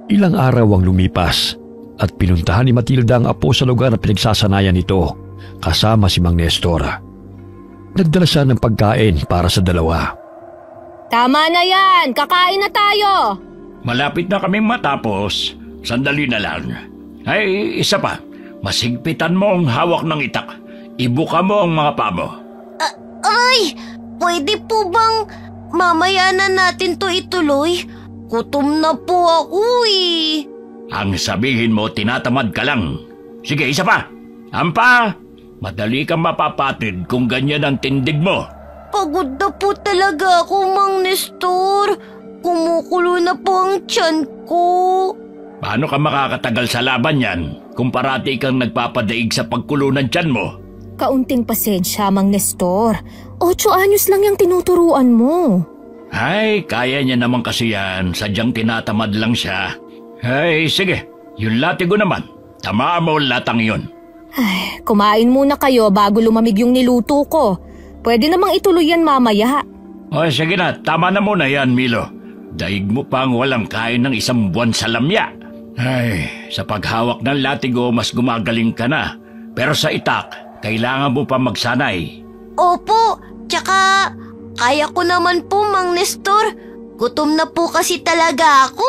Ilang araw ang lumipas at pinuntahan ni Matilda ang apo sa lugar na pinagsasanayan nito kasama si Mang Nestor. Nagdala siya ng pagkain para sa dalawa. Tama na yan! Kakain na tayo! Malapit na kaming matapos. Sandali na lang. Ay, isa pa. Masigpitan mo ang hawak ng itak. Ibuka mo ang mga paa mo. Ay! Pwede po bang mamaya na natin to ituloy? Gutom na po ako Ang sabihin mo, tinatamad ka lang. Sige, isa pa. Ampa! Madali kang mapapatid kung ganyan ang tindig mo. Pagod na po talaga ako, Mang Nestor. Kumukulo na po ang tiyan ko. Paano ka makakatagal sa laban yan kung parati kang nagpapadaig sa pagkulo ng tiyan mo? Kaunting pasensya, Mang Nestor. 8 anyos lang yung tinuturuan mo. Ay, kaya niya naman kasi yan. Sadyang tinatamad lang siya. Ay, sige. Yung latigo naman. Tamaan mo latang yun. Ay, kumain muna kayo bago lumamig yung niluto ko. Pwede namang ituloy yan mamaya. O, sige na. Tama na muna yan, Milo. Daig mo pang walang kain ng 1 buwan sa lamya. Ay, sa paghawak ng latigo, mas gumagaling ka na. Pero sa itak, kailangan mo pa magsanay. Opo, tsaka kaya ko naman po, Mang Nestor. Gutom na po kasi talaga ako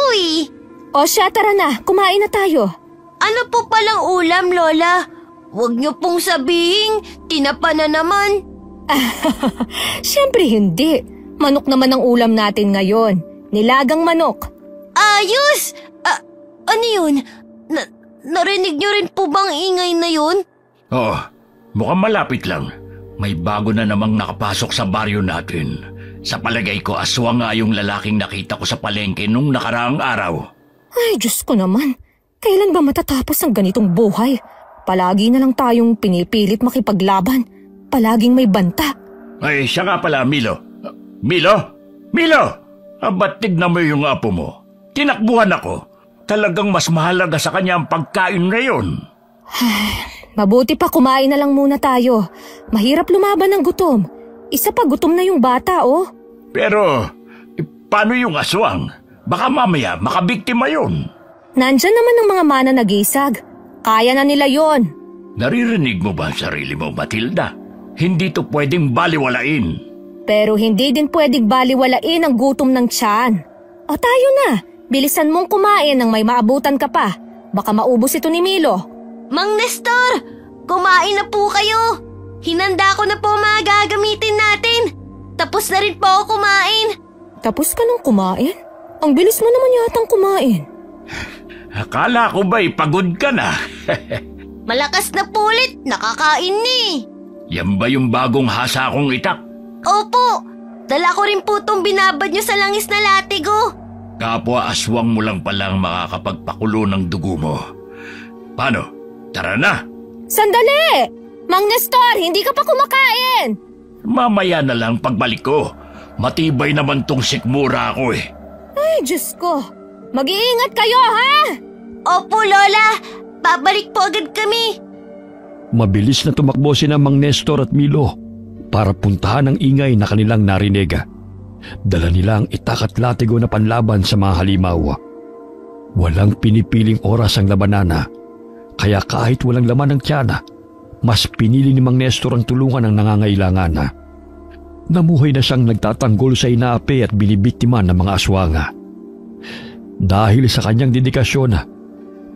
O siya, tara na. Kumain na tayo. Ano po palang ulam, Lola? Huwag niyo pong sabihin, tinapa na naman. Siyempre hindi. Manok naman ang ulam natin ngayon. Nilagang manok. Ayos! Ano yun? Narinig niyo rin po bang ingay na yun? Oo, mukhang malapit lang. May bago na namang nakapasok sa baryo natin. Sa palagay ko, aswang nga yung lalaking nakita ko sa palengke nung nakaraang araw. Ay, Diyos ko naman. Kailan ba matatapos ang ganitong buhay? Palagi na lang tayong pinipilit makipaglaban. Palaging may banta. Ay, siya nga pala, Milo. Milo? Milo! Ba't tignan mo yung apo mo? Tinakbuhan ako. Talagang mas mahalaga sa kanya ang pagkain ngayon. Mabuti pa kumain na lang muna tayo. Mahirap lumaban ng gutom. Isa pa gutom na yung bata, Pero, paano yung aswang? Baka mamaya makabiktima yun. Nandyan naman ng mga mananagisag. Kaya na nila yon. Naririnig mo ba ang sarili mo, Matilda? Hindi to pwedeng baliwalain. Pero hindi din pwedeng baliwalain ang gutom ng tiyan. O tayo na. Bilisan mong kumain nang may maabutan ka pa. Baka maubos ito ni Milo. Mang Nestor, kumain na po kayo. Hinanda ko na po mga gagamitin natin. Tapos na rin po ako kumain. Tapos ka nang kumain? Ang bilis mo naman yatang kumain. Akala ko ba'y pagod ka na? Malakas na po ulit, nakakain ni. Yan ba yung bagong hasa kong itak? Opo, dala ko rin po itong binabad niyo sa langis na latigo. Kapwa aswang mo lang palang makakapagpakulo ng dugo mo. Paano? Tara na. Sandali! Mang Nestor, hindi ka pa kumakain! Mamaya na lang pagbalik ko. Matibay naman tong sikmura ko eh. Ay, Diyos ko. Mag-iingat kayo, ha? Opo, Lola. Babalik po agad kami. Mabilis na tumakbo sina Mang Nestor at Milo para puntahan ang ingay na kanilang narinig. Dala nila ang itak at latigo na panlaban sa mga halimaw. Walang pinipiling oras ang labanana, kaya kahit walang laman ng tiyana, mas pinili ni Mang Nestor ang tulungan ng nangangailangan. Namuhay na siyang nagtatanggol sa inaapi at binibiktima ng mga aswanga. Dahil sa kanyang dedikasyon,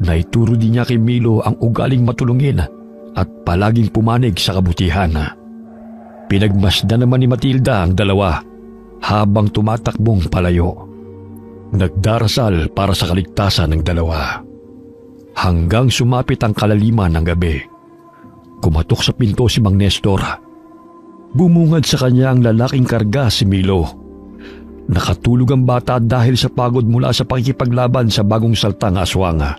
naituro din niya kay Milo ang ugaling matulungin at palaging pumanig sa kabutihan. Pinagmasdan naman ni Matilda ang dalawa habang tumatakbong palayo. Nagdarasal para sa kaligtasan ng dalawa. Hanggang sumapit ang kalaliman ng gabi. Kumatok sa pinto si Mang Nestor. Bumungad sa kanya ang lalaking karga si Milo. Nakatulog ang bata dahil sa pagod mula sa pakikipaglaban sa bagong saltang aswanga.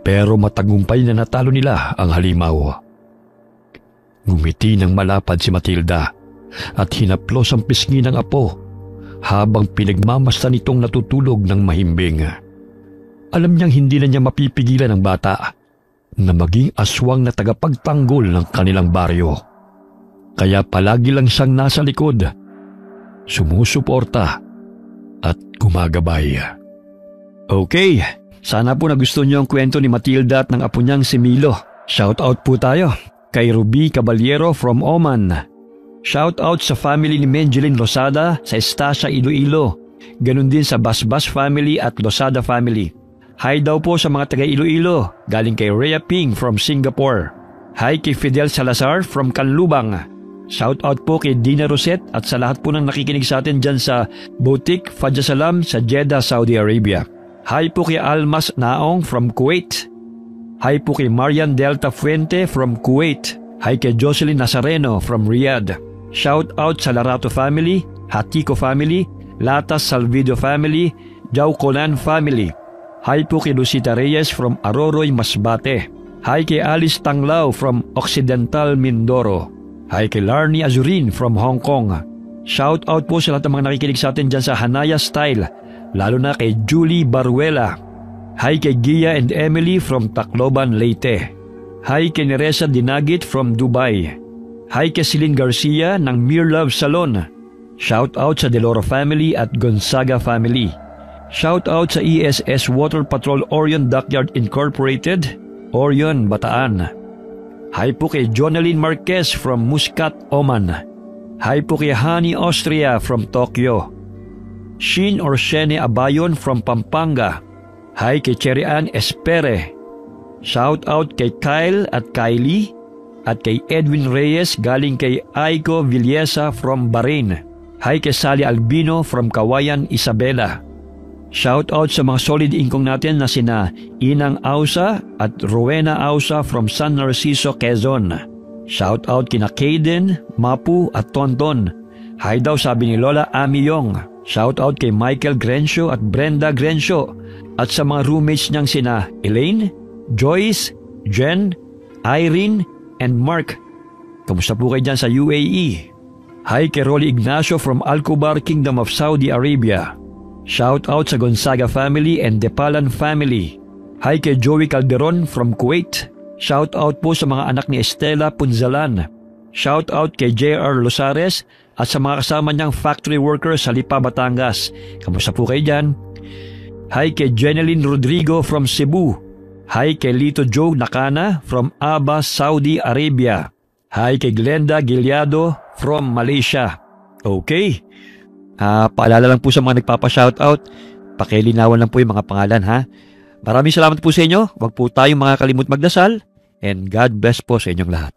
Pero matagumpay na natalo nila ang halimaw. Ngumiti ng malapad si Matilda at hinaplos ang pisngi ng apo habang pinagmamasdan itong natutulog ng mahimbing. Alam niyang hindi na niya mapipigilan ang bata na maging aswang na tagapagtanggol ng kanilang baryo. Kaya palagi lang siyang nasa likod, sumusuporta at gumagabay. Okay, sana po nagustuhan niyo ang kwento ni Matilda at ng apo niyang si Milo. Shout out po tayo kay Ruby Caballero from Oman. Shout out sa family ni Menjelin Losada sa Estacia, Iloilo. Ganon din sa Basbas family at Losada family. Hi daw po sa mga taga Iloilo, galing kay Rhea Ping from Singapore. Hi kay Fidel Salazar from Canlubang. Shout out po kay Dina Rosette at sa lahat po ng nakikinig sa atin dyan sa Boutique Fajr sa Jeddah, Saudi Arabia. Hi po kay Almas Naong from Kuwait. Hi po kay Marian Delta Fuente from Kuwait. Hi kay Jocelyn Nazareno from Riyadh. Shout out sa Larato family, Hatiko family, Latas Salvido family, Jau Conan family. Hi po kay Lucita Reyes from Aroroy, Masbate. Hi kay Alice Tanglao from Occidental Mindoro. Hi kay Larnie Azurin from Hong Kong. Shout out po sa lahat ng mga nakikinig sa atin dyan sa Hanaya Style, lalo na kay Julie Baruela. Hi kay Gia and Emily from Tacloban, Leyte. Hi kay Neresa Dinagit from Dubai. Hi kay Celine Garcia ng Mere Love Salon. Shout out sa Deloro family at Gonzaga family. Shout out sa ESS Water Patrol Orion Dockyard Incorporated, Orion, Bataan. Hi po kay Jonalyn Marquez from Muscat, Oman. Hi po kay Hani Austria from Tokyo. Shin or Shene Abayon from Pampanga. Hi kay Cherry Ann Espere. Shout out kay Kyle at Kylie at kay Edwin Reyes galing kay Aiko Villesa from Bahrain. Hi kay Sally Albino from Kawayan, Isabela. Shout out sa mga solid ingkong natin na sina Inang Ausa at Rowena Ausa from San Narciso, Quezon. Shout out kina Kaden, Mapu at Tonton. Hi daw sabi ni Lola Amiyong. Shout out kay Michael Grencio at Brenda Grencio at sa mga roommates niyang sina Elaine, Joyce, Jen, Irene, and Mark. Kamusta po kayo dyan sa UAE? Hi kay Rolly Ignacio from Alcobar, Kingdom of Saudi Arabia. Shout out sa Gonzaga family and Depalan family. Hi kay Joey Calderon from Kuwait. Shout out po sa mga anak ni Estela Punzalan. Shout out kay JR Losares at sa mga kasama niyang factory workers sa Lipa, Batangas. Kamusta po kayo dyan? Hi kay Jeneline Rodrigo from Cebu. Hi kay Lito Joe Nakana from Aba, Saudi Arabia. Hi kay Glenda Gilyado from Malaysia. Okay. Paalala lang po sa mga nagpapa-shoutout, pakilinawan lang po yung mga pangalan ha. Maraming salamat po sa inyo. Huwag po tayong makakalimut magdasal and God bless po sa inyong lahat.